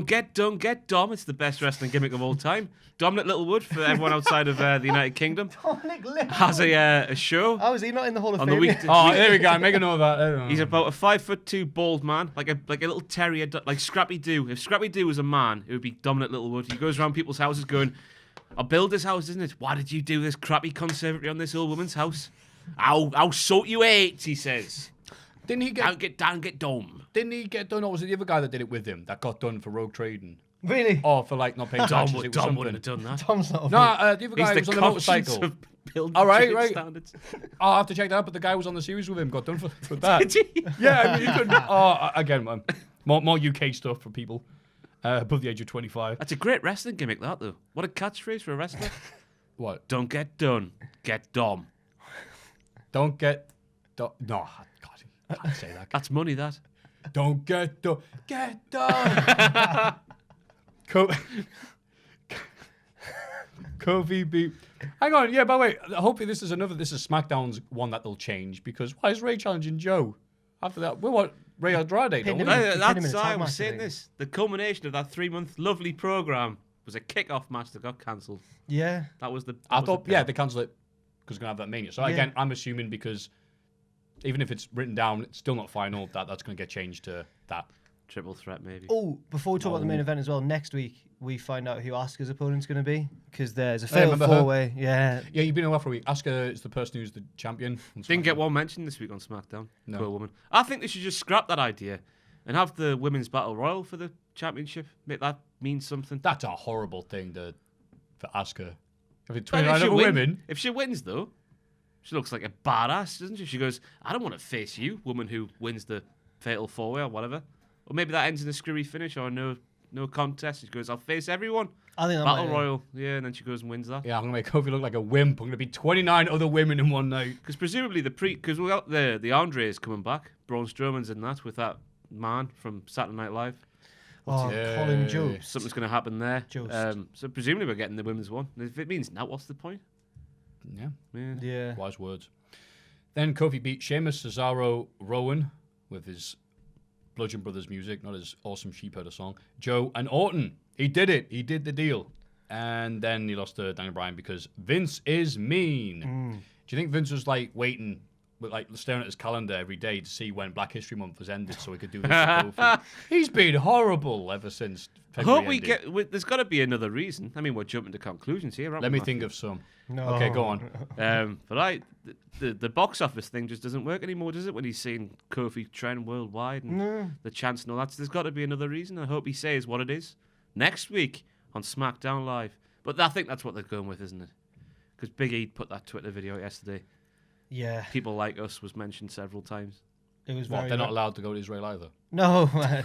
get Dom. It's the best wrestling gimmick of all time. Dominic Littlewood, for everyone outside of the United Kingdom, has a show. Oh, is he not in the Hall of Fame? There we go. Make a note of that. He's about a 5'2" bald man, like a little terrier, like Scrappy Doo. If Scrappy Doo was a man, it would be Dominic Littlewood. He goes around people's houses going, "I'll build this house, isn't it? Why did you do this crappy conservatory on this old woman's house? I'll sort you out," he says. Didn't he get get Dom? Didn't he get done, or was it the other guy that did it with him that got done for rogue trading? Really? Or for like not paying taxes? Dom wouldn't have done that. Tom's not. The other guy was on the motorcycle. All right. Standards. I'll have to check that out. But the guy was on the series with him got done for that. Did he? Yeah, I mean, he couldn't. Again, more UK stuff for people above the age of 25. That's a great wrestling gimmick, that though. What a catchphrase for a wrestler. What? Don't get done. Get Dom. Don't get done. No, God, I can't say that. That's money, that. Don't get done. Get done. Kofi beat. Hang on, yeah. By the way, hopefully this is SmackDown's one that they'll change because why is Ray challenging Joe after that? We want Ray Andrade, don't we? That's why I was saying this. The culmination of that 3-month lovely program was a kickoff match that got cancelled. Yeah, that was the. I thought, they cancelled it because we're gonna have that Mania. So again, I'm assuming because even if it's written down, it's still not final. That's gonna get changed to that. Triple threat, maybe. Oh, before we talk about the main event as well, next week we find out who Asuka's opponent's going to be because there's a fatal four-way. Yeah, you've been away for a week. Asuka is the person who's the champion. Didn't get one mention this week on SmackDown. No. Poor woman. I think they should just scrap that idea and have the women's battle royal for the championship. Make that mean something. That's a horrible thing for Asuka. If she wins, though, she looks like a badass, doesn't she? She goes, I don't want to face you, woman who wins the fatal four-way or whatever. Or maybe that ends in a screwy finish or no contest. She goes, I'll face everyone. I think that Battle Royal. Yeah, and then she goes and wins that. Yeah, I'm going to make Kofi look like a wimp. I'm going to be 29 other women in one night. Because presumably because we got the Andres coming back. Braun Strowman's in that with that man from Saturday Night Live. Colin Jost. Something's going to happen there. So presumably we're getting the women's one. If it means now, what's the point? Yeah. Wise words. Then Kofi beat Sheamus, Cesaro, Rowan with his Bludgeon Brothers music, not his awesome Sheepherder song. Joe and Orton. He did it. He did the deal. And then he lost to Daniel Bryan because Vince is mean. Do you think Vince was like waiting, like staring at his calendar every day to see when Black History Month was ended so he could do this to Kofi? He's been horrible ever since February ended. There's got to be another reason. I mean, we're jumping to conclusions here. Let me think of some. No. Okay, go on. But the box office thing just doesn't work anymore, does it? When he's seeing Kofi trend worldwide and the chance and all that. So there's got to be another reason. I hope he says what it is next week on SmackDown Live. But I think that's what they're going with, isn't it? Because Big E put that Twitter video out yesterday. Yeah. People like us was mentioned several times. It was What, very they're not allowed to go to Israel either? No, man.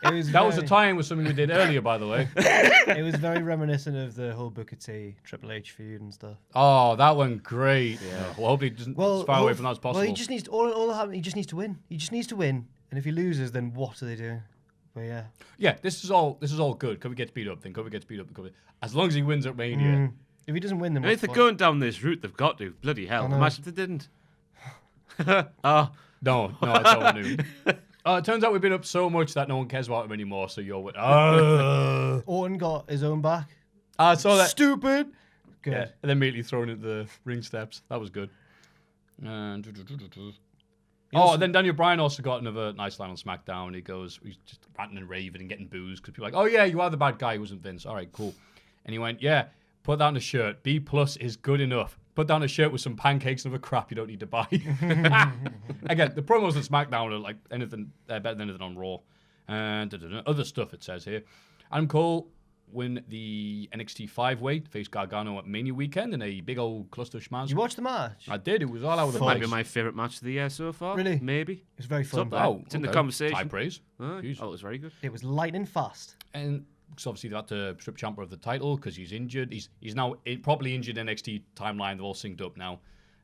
That was a tie-in with something we did earlier, by the way. It was very reminiscent of the whole Booker T, Triple H feud and stuff. Oh, that went great. Yeah. Well, hopefully it doesn't as far away from that as possible. Well, he just needs to, all that happened. He just needs to win. He just needs to win. And if he loses, then what are they doing? But yeah. Yeah, this is all good. Kofi gets beat up, then Kofi gets beat up, then Kofi. As long as he wins at Mania. If he doesn't win, then If they're going down this route, they've got to. Bloody hell. Imagine if they didn't. No, I don't know. It turns out we've been up so much that no one cares about him anymore, so you're with... Orton got his own back. I saw that. Stupid. Good. Yeah, and then immediately thrown into the ring steps. That was good. And then Daniel Bryan also got another nice line on SmackDown. He's just ranting and raving and getting boos because people are like, oh yeah, you are the bad guy who wasn't Vince. All right, cool. And he went, yeah, put that on a shirt. B+ is good enough. Put down a shirt with some pancakes and other crap you don't need to buy. Again, the promos on SmackDown are like anything better than anything on Raw. And other stuff it says here. Adam Cole win the NXT 5-way, face Gargano at Mania weekend in a big old cluster schmaz. You watched the match? I did. It was all out with the Might be my favourite match of the year so far. Really? Maybe. It was very fun. It's in the conversation. High praise. It was very good. It was lightning fast. And because obviously they had to strip Ciampa of the title because he's injured. He's now properly injured NXT timeline. They're all synced up now.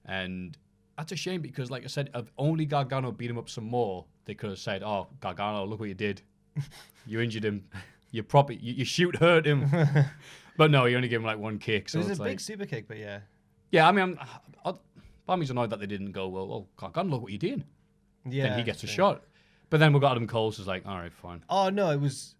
And that's a shame because, like I said, if only Gargano beat him up some more, they could have said, oh, Gargano, look what you did. You injured him. You shoot hurt him. But no, you only gave him like one kick. So it was it's a like, big super kick, but yeah. Yeah, I mean, part of me's annoyed that they didn't go, well, Gargano, look what you did. Yeah. Then he gets a shot. But then we got Adam Cole, so it's like, all right, fine. Oh, no, it was...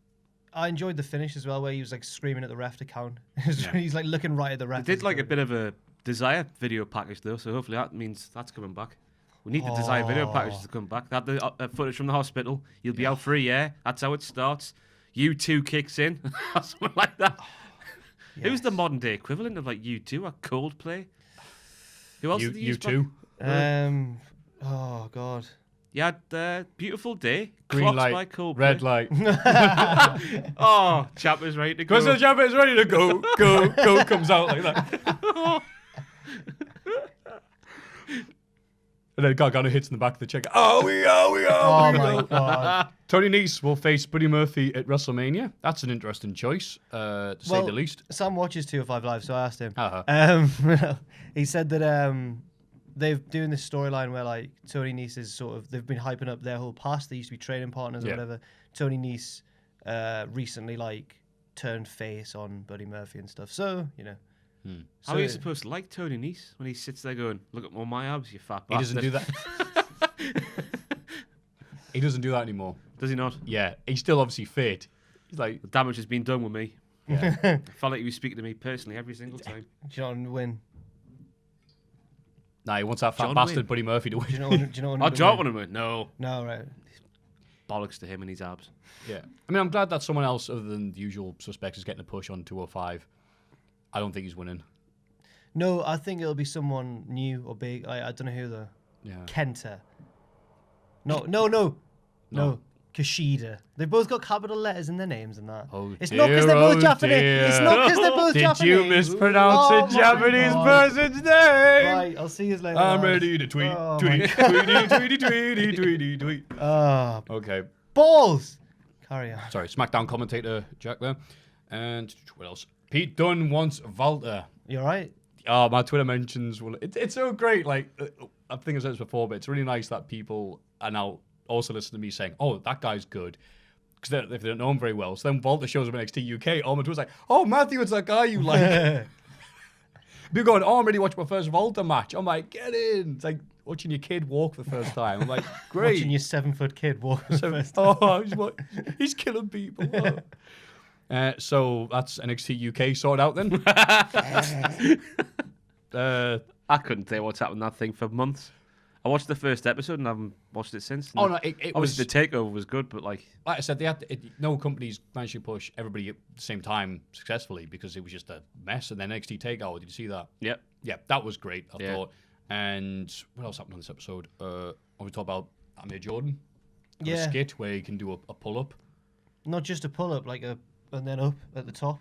I enjoyed the finish as well, where he was like screaming at the ref to count. He's like looking right at the ref. They did like a bit of a Desire video package though, so hopefully that means that's coming back. We need the Desire video package to come back. They had the footage from the hospital. You'll be out for a year. That's how it starts. U2 kicks in, something like that. Yes. Who's the modern day equivalent of like U2 or Coldplay? Who else? U2. Oh God. You had Beautiful Day, Green Clocks light, by Coldplay. red light. Oh, Ciampa's ready to go. Because the Ciampa is ready to go. Go comes out like that. And then Gargano hits in the back of the check. Oh, we are. Oh my God. Tony Nese will face Buddy Murphy at WrestleMania. That's an interesting choice, to say the least. Sam watches 205 Live, so I asked him. Uh-huh. He said that they're doing this storyline where like Tony Nese is they've been hyping up their whole past. They used to be training partners or whatever. Tony Nese recently like turned face on Buddy Murphy and stuff. So, you know. How are you supposed to like Tony Nese when he sits there going, look at all my abs, you fat bastard? He doesn't do that. He doesn't do that anymore. Does he not? Yeah, he's still obviously fit. He's like, The damage has been done with me. yeah. I felt like he was speaking to me personally every single time. Do you know what would win? Nah, he wants that fat John bastard Wayne. Buddy Murphy to win. Do you know what I don't want him. No. No, right. Bollocks to him and his abs. Yeah. I mean, I'm glad that someone else other than the usual suspects is getting a push on 205. I don't think he's winning. No, I think it'll be someone new or big. I don't know who though. Yeah. Kenta. No. Kushida. They've both got capital letters in their names and that. Oh, It's not because they're both Japanese. dear. It's not because they're both Did Japanese. you mispronounce a my Japanese God. person's name? Right, I'll see you later. I'm lads. ready to tweet, Oh, tweet, my tweet. Ah, Okay. balls. Carry on. Sorry, SmackDown commentator Jack there. And what else? Pete Dunne wants Walter. You all right? Oh, my Twitter mentions. Well, it's so great. Like, I think I've said this before, but it's really nice that people are now also listening to me saying, oh, that guy's good. Because if they don't know him very well. So then Walter shows up in NXT UK. All my Twitter's like, oh, Maffew, it's that guy you like. People going, oh, I'm ready to watch my first Walter match. I'm like, get in. It's like watching your kid walk for the first time. I'm like, great. Watching your 7-foot kid walk. For the first time. Oh, he's killing people. Oh. So that's NXT UK sorted out then. I couldn't tell you what's happened in that thing for months. I watched the first episode and I haven't watched it since. Oh, no, it was... Obviously, the takeover was good, but like I said, they had no companies managed to push everybody at the same time successfully because it was just a mess. And then NXT TakeOver, did you see that? Yep. Yeah, that was great, I Yeah. thought. And what else happened on this episode? We talked about Amir Jordan. Got a Yeah. skit where he can do a pull-up. Not just a pull-up, like and then up at the top.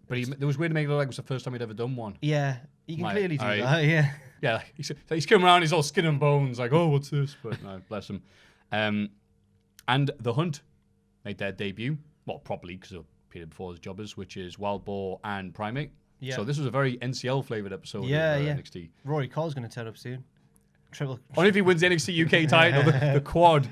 But there was weird to make it look like it was the first time he'd ever done one. Yeah, you can Like, clearly do alright. that. Yeah. Yeah, he's coming around, he's all skin and bones, like, oh, what's this? But no, bless him. And The Hunt made their debut, well, properly, because of period before his jobbers, which is Wild Boar and Primate. Yeah. So this was a very NCL-flavoured episode Yeah, of yeah. NXT. Rory Cole's going to turn up soon. Only if he wins the NXT UK title, the quad.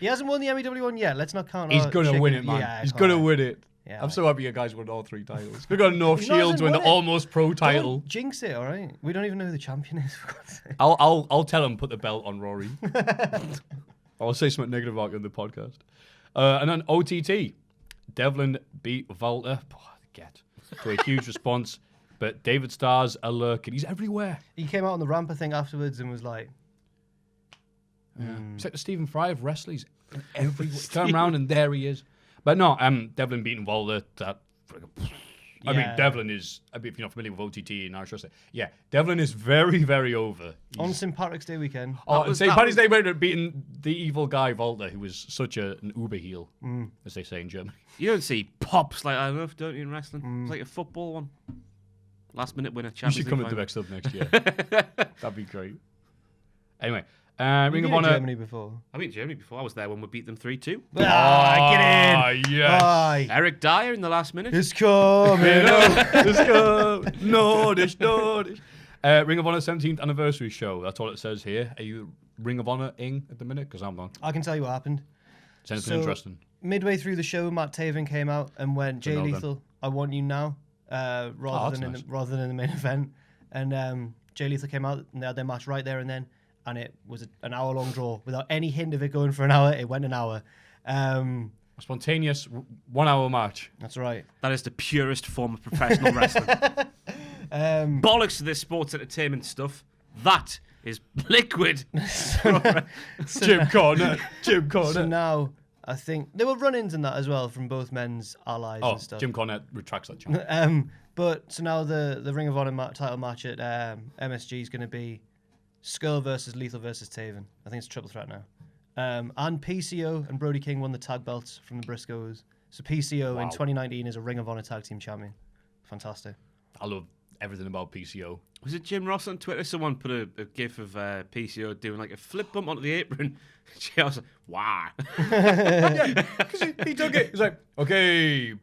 He hasn't won the MEW one yet. Let's not count. He's our going to chicken. win it, man. Yeah, He's come going to on. win it. Yeah, I'm so happy you guys won all 3 titles. We've got North He Shields hasn't win the won it. Almost Pro title. Don't jinx it, all right? We don't even know who the champion is. For God's sake. I'll tell him put the belt on Rory. I'll say something negative about you on the podcast. And then OTT, Devlin beat Volta. Get to a huge response, but David Starr's a lurk and he's everywhere. He came out on the ramp, I think, afterwards and was like, It's like the Stephen Fry of wrestlers. Everywhere. Turn around and there he is. But no, Devlin beating Volta. I mean, Yeah. Devlin is, if you're not familiar with OTT and Irish wrestling, yeah, Devlin is very, very over. on St. Patrick's Day weekend. St. Paddy's Day went beating the evil guy Volta, who was such an uber heel, as they say in Germany. You don't see pops like that enough, don't you, in wrestling? It's like a football one. Last minute winner. You Champions should come League into final. Next Up next year. That'd be great. Anyway, Ring You've of been in Honor. Germany before. I've been in Germany before. I was there when we beat them 3-2. Ah, get in. Yes. Aye. Eric Dyer in the last minute. It's coming. Let's go. Nordish. Ring of Honor 17th anniversary show. That's all it says here. Are you Ring of Honor-ing at the minute? Because I'm not. I can tell you what happened. Is anything So- interesting? Midway through the show, Matt Taven came out and went, Jay know then. Lethal, I want you now, rather that's than in the main event. And Jay Lethal came out and they had their match right there and then. And it was an hour-long draw. Without any hint of it going for an hour, it went an hour. A spontaneous 1 hour match. That's right. That is the purest form of professional wrestling. Bollocks to this sports entertainment stuff. That is liquid. Jim Cornette. So now, I think there were run-ins in that as well from both men's allies Oh, and stuff. Jim Cornette retracts that chant. But so now the Ring of Honor title match at MSG is going to be Skull versus Lethal versus Taven. I think it's a triple threat now. And PCO and Brody King won the tag belts from the Briscoes. So PCO in 2019 is a Ring of Honor tag team champion. Fantastic. I love everything about PCO. Was it Jim Ross on Twitter? Someone put a gif of PCO doing like a flip bump onto the apron. She was like, wow. Because he took it. He's like, okay,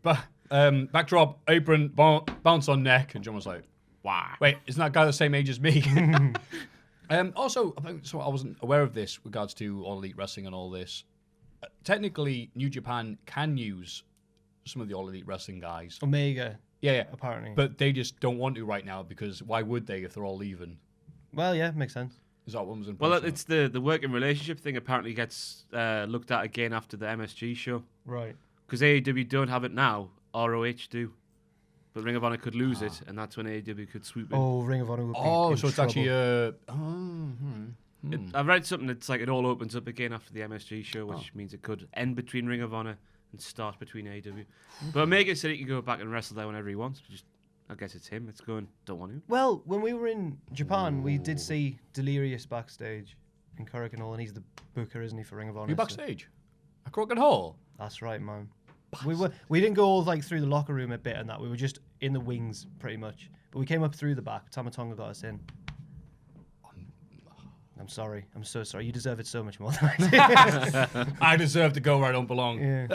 backdrop, apron, bounce on neck. And John was like, Wow. wait, isn't that guy the same age as me? Also, so I wasn't aware of this with regards to All Elite Wrestling and all this. Technically, New Japan can use some of the All Elite Wrestling guys. Omega, Yeah. apparently. But they just don't want to right now because why would they if they're all leaving? Well, yeah, makes sense. Is that what was in Well, place? it's the working relationship thing apparently gets looked at again after the MSG show. Right. Because AEW don't have it now, ROH do. But Ring of Honor could lose it, and that's when AEW could swoop in. Oh, Ring of Honor would be in so it's trouble. actually I've read something that's like it all opens up again after the MSG show, which means it could end between Ring of Honor and start between AEW. But Omega said he can go back and wrestle there whenever he wants. Just, I guess it's him. It's going, don't want to. Well, when we were in Japan, we did see Delirious backstage in Korakuen Hall, and he's the booker, isn't he, for Ring of Honor? You so- backstage at Crockett Hall. That's right, man. We didn't go all like through the locker room a bit and that. We were just in the wings pretty much. But we came up through the back. Tamatonga got us in. I'm sorry. I'm so sorry. You deserve it so much more than I did. I deserve to go where I don't belong. Yeah.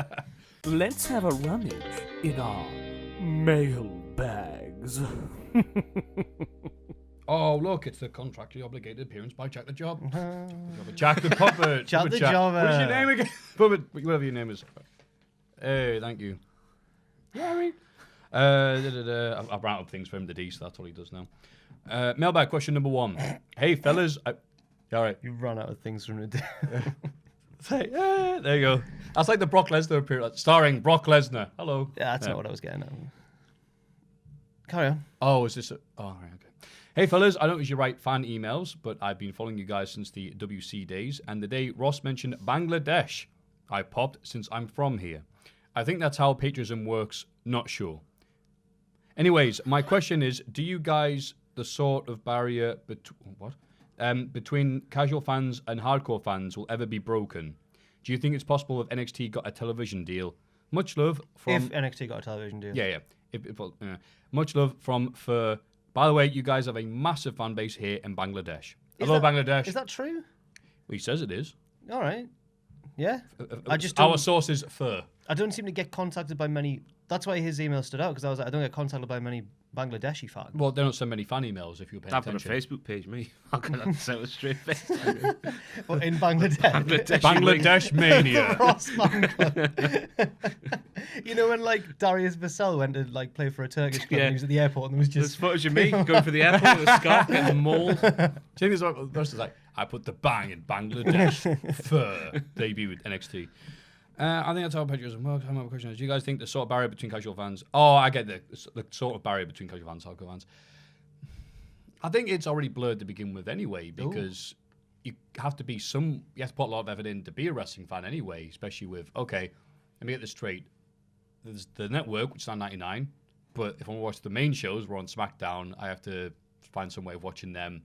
Let's have a rummage in our mailbags. Oh, look, it's the contractually obligated appearance by Jack the Job. Jack the Puppet. Jack Puppet the Jack. Jobber. What is your name again? Puppet, whatever your name is. Hey, thank you. Yeah, I mean. I've brought up things for him to do, so that's what he does now. Mailbag question number 1. Hey, fellas. Yeah, all right. You run out of things from the day. Say, there you go. That's like the Brock Lesnar appearance, starring Brock Lesnar. Hello. Yeah, that's not what I was getting at. Carry on. Oh, is this? Oh, all right, okay. Hey, fellas, I don't usually write fan emails, but I've been following you guys since the WC days, and the day Ross mentioned Bangladesh, I popped since I'm from here. I think that's how patriotism works, not sure. Anyways, my question is, do you guys, the sort of barrier between casual fans and hardcore fans will ever be broken? Do you think it's possible if NXT got a television deal? Much love from... If NXT got a television deal. Yeah. Much love from Fur. By the way, you guys have a massive fan base here in Bangladesh. Hello, Bangladesh. Is that true? Well, he says it is. All right. Yeah. Our source is Fur. I don't seem to get contacted by many. That's why his email stood out, because I was like, I don't get contacted by many Bangladeshi fans. Well, they don't send many fan emails if you're paying I've got a attention. Facebook page, me. I'm going to set a straight face. Well, in Bangladesh. Bangladesh Mania. Ross fan club. You know when like Darius Vassell went to like play for a Turkish club and he was at the airport and there was There's just footage of me going for the airport with a scarf, getting mauled. Do you think this is like, I put the bang in Bangladesh. Fur. Debut with NXT. I think that's our pictures. Well, my question is, do you guys think the sort of barrier between casual fans? Oh, I get the sort of barrier between casual fans and hardcore fans. I think it's already blurred to begin with anyway, because you have to put a lot of effort in to be a wrestling fan anyway, especially with, okay, let me get this straight. There's the network, which is $9.99, but if I want to watch the main shows, we're on SmackDown, I have to find some way of watching them.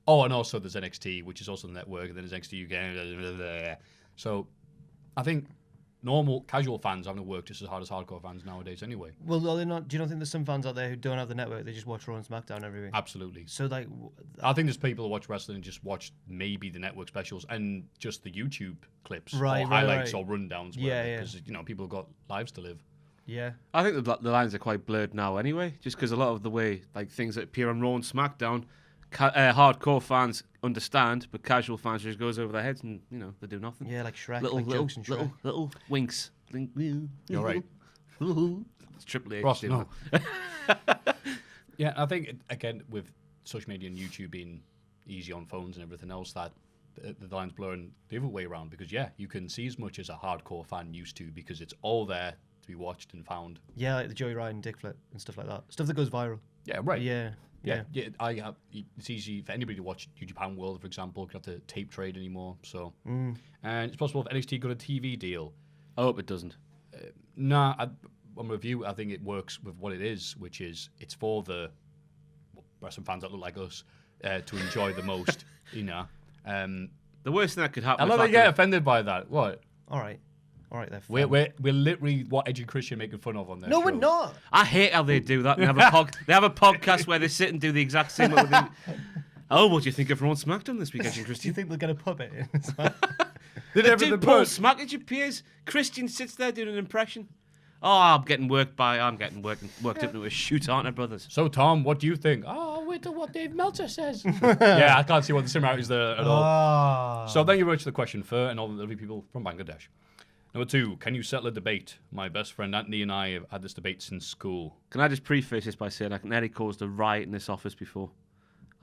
Oh, and also there's NXT, which is also the network, and then there's NXT UK. So I think normal casual fans having to work just as hard as hardcore fans nowadays anyway. Well, are they not? Do you not think there's some fans out there who don't have the network? They just watch Raw and SmackDown every week. Absolutely. So like, I think there's people who watch wrestling and just watch maybe the network specials and just the YouTube clips or highlights or rundowns. Yeah. Because people have got lives to live. Yeah. I think the lines are quite blurred now anyway, just because a lot of the way like things that appear on Raw and SmackDown, hardcore fans understand, but casual fans just goes over their heads and they do nothing. Yeah, like Shrek. Little winks. You're right. It's Triple H. Ross, no. Yeah, I think again with social media and YouTube being easy on phones and everything else, that the line's blurring the other way around, because you can see as much as a hardcore fan used to, because it's all there to be watched and found. Yeah, like the Joey Ryan dick flip and stuff like that. Stuff that goes viral. Yeah, right. Yeah. It's easy for anybody to watch New Japan World, for example. You don't have to tape trade anymore. So, and it's possible if NXT got a TV deal. I hope it doesn't. On review, I think it works with what it is, which is it's for the wrestling fans that look like us to enjoy the most. The worst thing that could happen. I love that you get offended by that. What? All right, there. We're literally what Edge and Christian making fun of on their No, show. we're not. I hate how they do that. They have a podcast where they sit and do the exact same. Oh, what do you think of Raw and SmackDown this week, Edge and Do you Christian? think they'll get a puppet in? They do Paul Smack at your peers. Christian sits there doing an impression. Oh, I'm getting worked up into a shoot, aren't I, brothers? So, Tom, what do you think? Oh, wait till what Dave Meltzer says. Yeah, I can't see what the similarities there at all. So thank you very much for the question, Fur, and all the lovely people from Bangladesh. Number 2, can you settle a debate? My best friend Anthony and I have had this debate since school. Can I just preface this by saying I nearly caused a riot in this office before.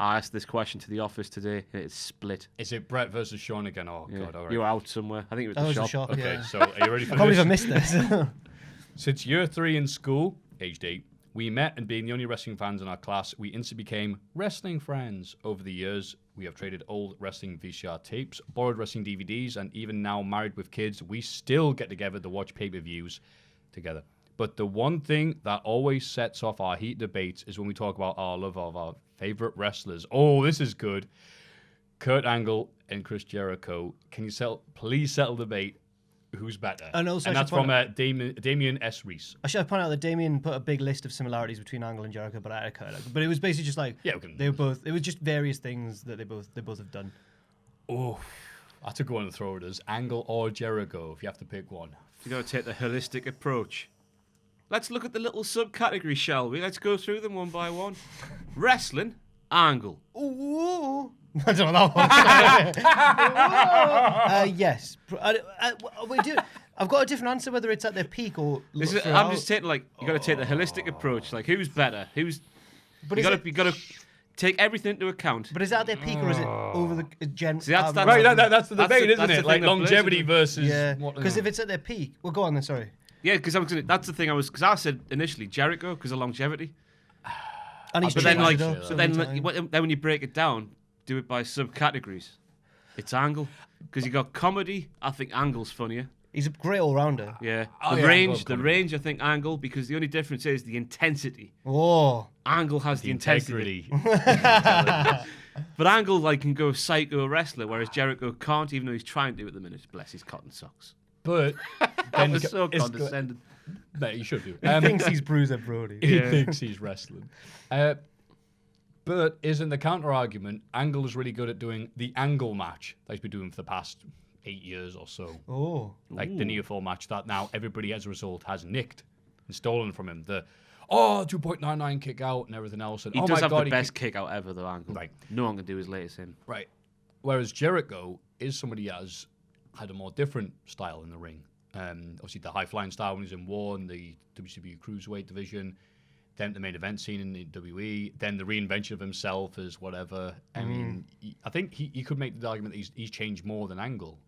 I asked this question to the office today, and it's split. Is it Brett versus Sean again? Oh, Yeah. God, all right. You were out somewhere. I think it was That the was shop. the shop. Okay, Yeah. so are you ready for I can't this? believe I missed this. Since year 3 in school, aged 8, we met, and being the only wrestling fans in our class, we instantly became wrestling friends. Over the years, we have traded old wrestling VCR tapes, borrowed wrestling DVDs, and even now married with kids, we still get together to watch pay-per-views together. But the one thing that always sets off our heat debates is when we talk about our love of our favorite wrestlers. Oh, this is good. Kurt Angle and Chris Jericho. Can you please settle debate? Who's better? And also, that's from Damien S. Reese. I should point out that Damien put a big list of similarities between Angle and Jericho, but I kind of. But it was basically just like they were both. It was just various things that they both have done. Oh, I took one of the throwers. Angle or Jericho, if you have to pick one. You got to take the holistic approach. Let's look at the little subcategories, shall we? Let's go through them one by one. Wrestling, Angle. Ooh. I don't know that one. Yes. I've got a different answer whether it's at their peak or. I'm just taking you got to take the holistic approach. Like, who's better? You got to take everything into account. But is that at their peak or is it over the gen? See, that's Right, that's the debate, isn't it? the Like thing that longevity blows versus. Yeah. Because if it's at their peak, well, go on then. Sorry. Yeah, because that's the thing because I said initially Jericho because of longevity. And he's But then changed it up so many times. then when you break it down, do it by subcategories. It's Angle because you got comedy. I think Angle's funnier. He's a great all-rounder. Yeah. Oh, The yeah, range, Angle's range. I think Angle because the only difference is the intensity. Oh. Angle has the intensity. integrity. But Angle can go psycho wrestler, whereas Jericho can't, even though he's trying to at the minute. Bless his cotton socks. But That then was so it's condescending. Mate, you should do. He thinks he's Bruiser Brody. He Yeah. thinks he's wrestling. But isn't the counter argument, Angle is really good at doing the angle match that he's been doing for the past 8 years or so. Oh. Like the near fall match that now everybody as a result has nicked and stolen from him. The 2.99 kick out and everything else. And He oh does my have God, the best kick out ever, though, Angle. Right. No one can do as late as him. Right. Whereas Jericho is somebody who has had a more different style in the ring. Obviously, the high-flying style when he's in War and the WCW Cruiserweight division, then the main event scene in the WWE, then the reinvention of himself as whatever. I mean, I think he could make the argument that he's changed more than Angle.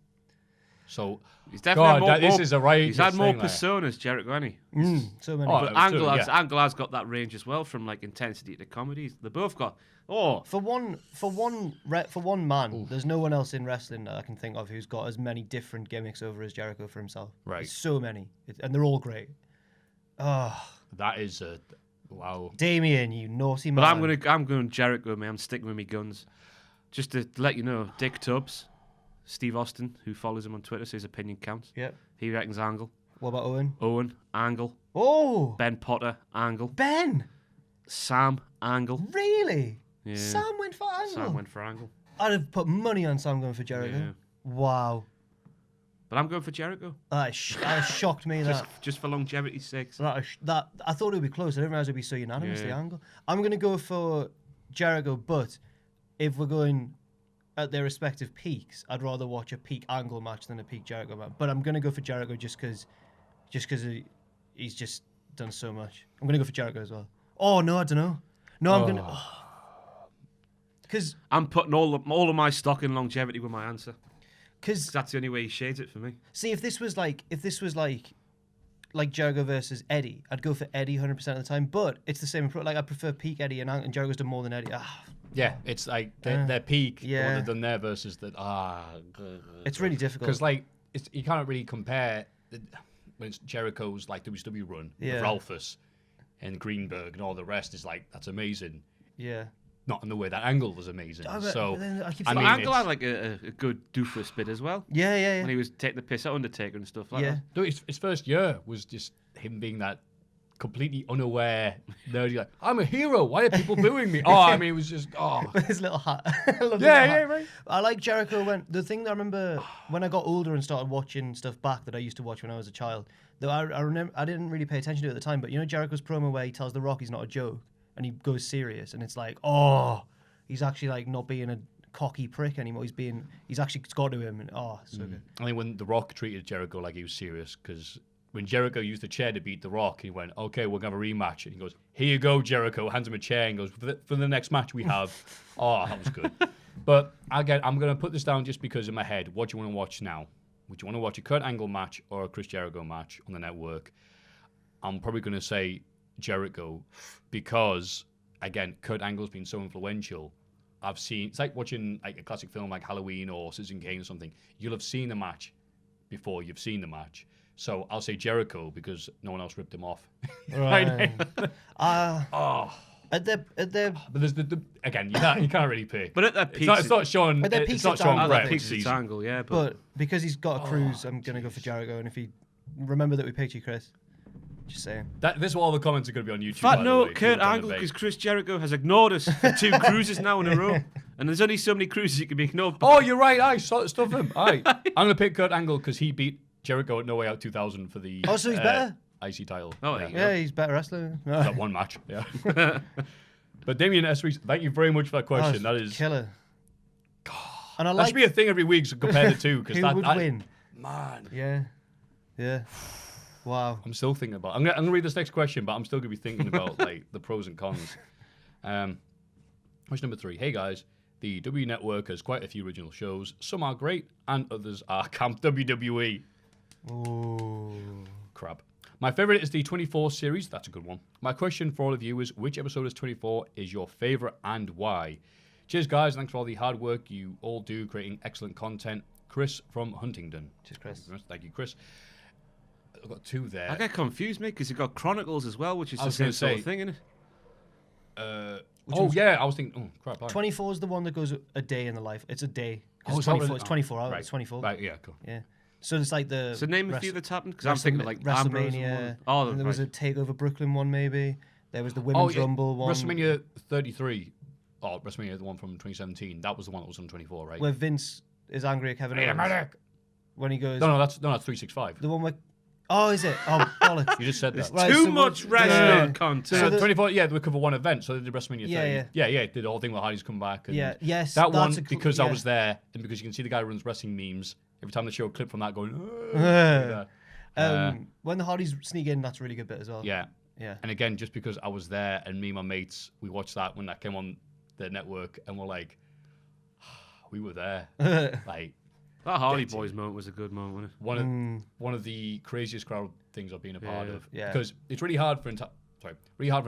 So, He's definitely God, this is a right. He's had more personas, Jericho, hasn't he? So many. Oh, But Angle has got that range as well, from like intensity to comedy. They both got. For one man, there's no one else in wrestling that I can think of who's got as many different gimmicks over as Jericho for himself. Right. There's so many, and they're all great. Oh, That is a wow. Damien, you naughty man. But I'm going Jericho, man. I'm sticking with me guns. Just to let you know, Dick Tubbs, Steve Austin, who follows him on Twitter, says opinion counts. Yep. He reckons Angle. What about Owen? Owen, Angle. Oh, Ben Potter, Angle. Ben. Sam, Angle. Really? Yeah. Sam went for Angle. Sam went for Angle. I'd have put money on Sam going for Jericho. Yeah. Wow. But I'm going for Jericho. That shocked me. Just for longevity's sake. That I thought it would be close. I didn't realize it would be so unanimous. Yeah. The Angle. I'm going to go for Jericho, but if we're going at their respective peaks, I'd rather watch a peak Angle match than a peak Jericho match. But I'm going to go for Jericho just because he's just done so much. I'm going to go for Jericho as well. Oh no, I don't know. No, I'm going to. Because I'm putting all of my stock in longevity with my answer. Because That's the only way he shades it for me. see, if this was like Jericho versus Eddie, I'd go for Eddie 100% of the time. But it's the same approach. Like I prefer peak Eddie and Jericho's done more than Eddie. Yeah, it's like their peak, yeah. what they've done there versus that. It's really difficult. Because like you can't really compare when it's Jericho's like WCW run Yeah. with Ralphus and Greenberg and all the rest is like that's amazing. Yeah. Not in the way that Angle was amazing. So I keep I But mean, Angle it's- had like a good doofus bit as well. Yeah. When he was taking the piss at Undertaker and stuff like Yeah. that. no, his first year was just him being that completely unaware nerdy. Like I'm a hero. Why are people booing me? I mean, it was just With his little hat. I love his Yeah, little yeah, hat. right. I like Jericho the thing that I remember when I got older and started watching stuff back that I used to watch when I was a child. Though I remember I didn't really pay attention to it at the time, but you know Jericho's promo where he tells The Rock he's not a joke and he goes serious and it's like, he's actually like not being a cocky prick anymore. He's actually got to him and so good. I think when The Rock treated Jericho like he was serious, because when Jericho used the chair to beat The Rock, he went, okay, we're going to have a rematch. And he goes, here you go, Jericho, hands him a chair and goes, for the next match we have. That was good. But again, I'm going to put this down just because in my head, what do you want to watch now? Would you want to watch a Kurt Angle match or a Chris Jericho match on the network? I'm probably going to say Jericho because, again, Kurt Angle's been so influential. It's like watching like a classic film like Halloween or Citizen Kane or something. You'll have seen the match before you've seen the match. So I'll say Jericho because no one else ripped him off. Right. But there's again, you can't really pick. But at that peak, It's not Sean. At their It's peaks, not it's Sean Angle. at Brett. that this peak it's season. Angle, yeah. But because he's got a cruise, I'm going to go for Jericho. And if he remember that we picked you, Chris. Just saying. This is what all the comments are going to be on YouTube. Fat by the note, way, Kurt people trying to Angle, debate. because Chris Jericho has ignored us for 2 cruises now in a row. And there's only so many cruises you can be ignored. Oh, you're right. I saw stuff him. I'm going to pick Kurt Angle because he beat Jericho at No Way Out 2000 for the Oh, so he's better? IC title. Oh, there you Yeah, he's a better wrestler. That one match. Yeah. But Damien S. Reese, thank you very much for that question. That is killer. And I that like should be a thing every week. So compare the two because who that would win. Man, Yeah. Wow. I'm still thinking about. I'm gonna read this next question, but I'm still gonna be thinking about like the pros and cons. Question number 3. Hey guys, the W Network has quite a few original shows. Some are great, and others are Camp WWE. Ooh. Crap. My favorite is the 24 series. That's a good one. My question for all of you is, which episode of 24 is your favorite and why? Cheers, guys. Thanks for all the hard work you all do creating excellent content. Chris from Huntingdon. Cheers, Chris. Thank you, Chris. I've got 2 there. I get confused, mate, because you've got Chronicles as well, which is I the was same gonna sort say- of thing, isn't it? Yeah, I was thinking, oh, crap. all right. 24 is the one that goes a day in the life. It's a day. 'Cause Oh, it's is that what 24. it- It's 24 hours. Right. It's 24. Right, yeah, cool. Yeah. So it's like the. So name a few that's happened because I'm thinking of like Ambrose and WrestleMania. Oh, And there was a Takeover Brooklyn one maybe. There was the Women's Rumble one. WrestleMania 33, or WrestleMania the one from 2017. That was the one that was on 24, right? Where Vince is angry at Kevin Owens. When he goes. No, that's 365. The one where. Oh, is it? Oh, bollocks. You just said that. Right, Too so much what- wrestling content. So 24, yeah, they cover one event, so they did WrestleMania 30. Yeah. Did the whole thing where Hardy's come back. And Yeah, yes, That that's one, a because I yeah. was there, and because you can see the guy who runs wrestling memes, every time they show a clip from that going, When the Hardys sneak in, that's a really good bit as well. yeah. Yeah. And again, just because I was there, and me and my mates, we watched that when that came on the network, and we're like, we were there. Like, That Hardy Boys moment was a good moment, wasn't it? one of the craziest crowd things I've been a part of. Yeah. Because it's really hard for an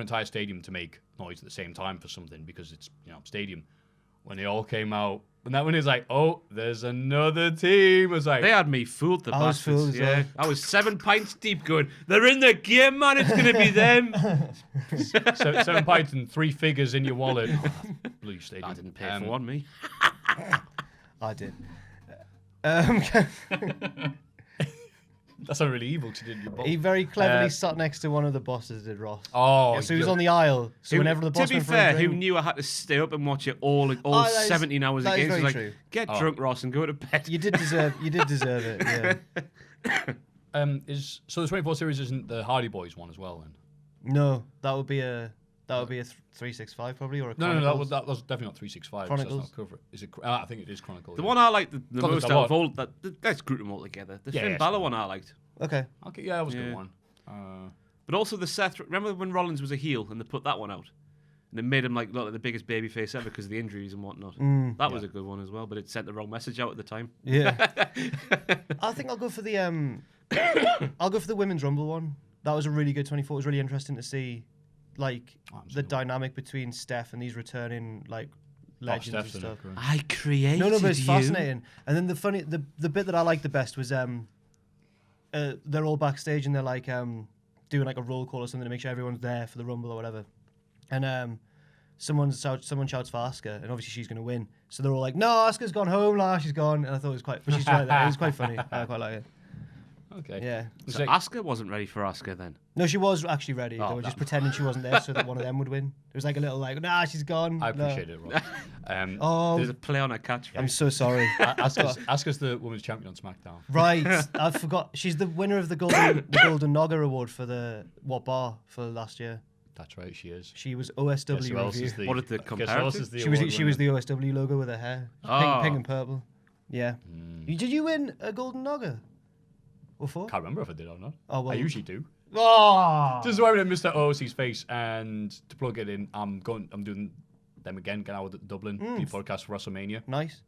entire stadium to make noise at the same time for something because it's stadium. When they all came out, when it was like, oh, there's another team. It was like They had me fooled, the I was bastards. fooled as Yeah, well. I was 7 pints deep going, they're in the game, man, it's going to be them. 7 pints and 3 figures in your wallet. Oh, blue stadium. I didn't pay for one, me. I did. That's not really evil because you did your both. He very cleverly sat next to one of the bosses, did Ross. Oh, So he was on the aisle. So whenever the boss to be went for a fair, who drink- knew I had to stay up and watch it all that is- 17 hours that is again? So very like, true. get drunk, Ross, and go to bed. You did deserve it, yeah. So the 24 series isn't the Hardy Boys one as well then? No, that would be a 365 probably, or a No, Chronicles. that was definitely not 365. Chronicles. That's not cover. Is it? I think it is Chronicle. The yeah. one I liked the Got most the out of lot. all, let's group them all together. The Yeah, Finn yeah, Balor it's one I liked. Okay. Okay, yeah, that was a Yeah. good one. But also the Seth, remember when Rollins was a heel and they put that one out? And they made him look like the biggest babyface ever because of the injuries and whatnot. That was a good one as well, but it sent the wrong message out at the time. Yeah. I think I'll go for the Women's Rumble one. That was a really good 24. It was really interesting to see the dynamic between Steph and these returning legends and Steph's in stuff. it, great. I created No, but it's fascinating. And then the bit that I liked the best was they're all backstage and they're doing a roll call or something to make sure everyone's there for the Rumble or whatever. And someone shouts for Asuka, and obviously she's going to win. So they're all like, "No, Asuka's gone home. Nah, she's gone." And I thought it was quite, but she's right there. It was quite funny. I quite like it. Okay. Yeah. It's So like- Asuka wasn't ready for Asuka then. No, she was actually ready. Oh, they were just that- pretending she wasn't there so that one of them would win. It was like a little "Nah, she's gone." I No. appreciate it, Rob. Oh, There's a play on a catchphrase. I'm so sorry. Asuka's the women's champion on SmackDown. Right, I forgot. She's the winner of the Golden Nogger Award for the What Bar for last year. That's right, she is. She was Guess OSW who else review. is the? What did the guess who else comparative? is the She was award the winner? OSW logo with her hair, Oh. pink and purple. Yeah. Did you win a Golden Nogger? Or four? Can't remember if I did or not. Oh, well- I usually do. Oh, Just wearing a Mr. OOC's face, and to plug it in, I'm doing them again. Get out of Dublin, the podcast for WrestleMania. nice.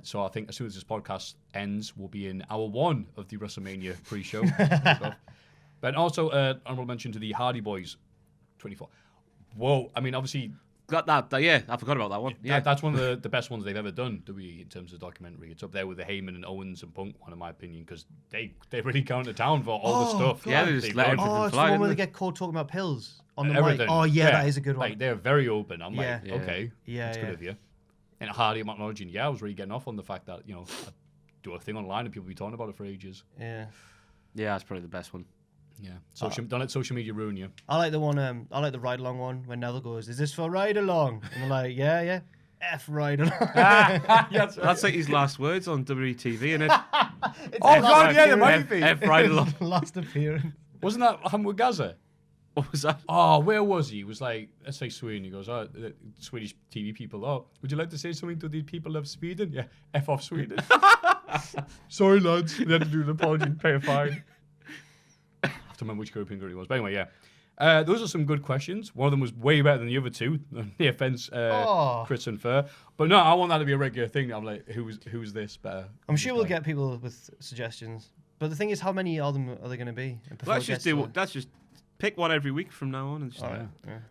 So I think as soon as this podcast ends, we'll be in hour 1 of the WrestleMania pre-show. But also, honorable mention to the Hardy Boys 24. Whoa, I mean, obviously, Got that, yeah, I forgot about that one. Yeah, that's one of the best ones they've ever done, in terms of documentary. It's up there with the Heyman and Owens and Punk one, in my opinion, because they really count the town for all the stuff. Yeah, they just they've let done. everything Oh, it's the fly, one didn't where they they? get caught talking about pills on the Everything. mic. Oh, yeah, that is a good one. Like, they're very open. I'm Yeah. like, okay, Yeah, that's good yeah. of you. And Hardy, I'm acknowledging, I was really getting off on the fact that, I do a thing online and people be talking about it for ages. Yeah. yeah, that's probably the best one. Yeah. Don't let social media ruin you. I like the one. I like the ride along one when Neville goes, "Is this for ride along?" And they're like, "Yeah, F ride along." That's like his last words on WTV, isn't it? Oh, God, yeah, the might be. F right along. Last appearance. Wasn't that Hamburg Gaza? What was that? Oh, where was he? He was like, let's say Sweden. He goes, the Swedish TV people. Oh, would you like to say something to the people of Sweden? Yeah, F off Sweden. Sorry, lads. We had to do an apology and pay a fine. I have to remember which European girl he was. But anyway, yeah. Those are some good questions. One of them was way better than the other two. The offense, Chris and Fur. But no, I want that to be a regular thing. I'm like, who's this better? I'm sure we'll get people with suggestions. But the thing is, how many of them are there going to be? before Let's it just gets to- let's just pick one every week from now on. And just,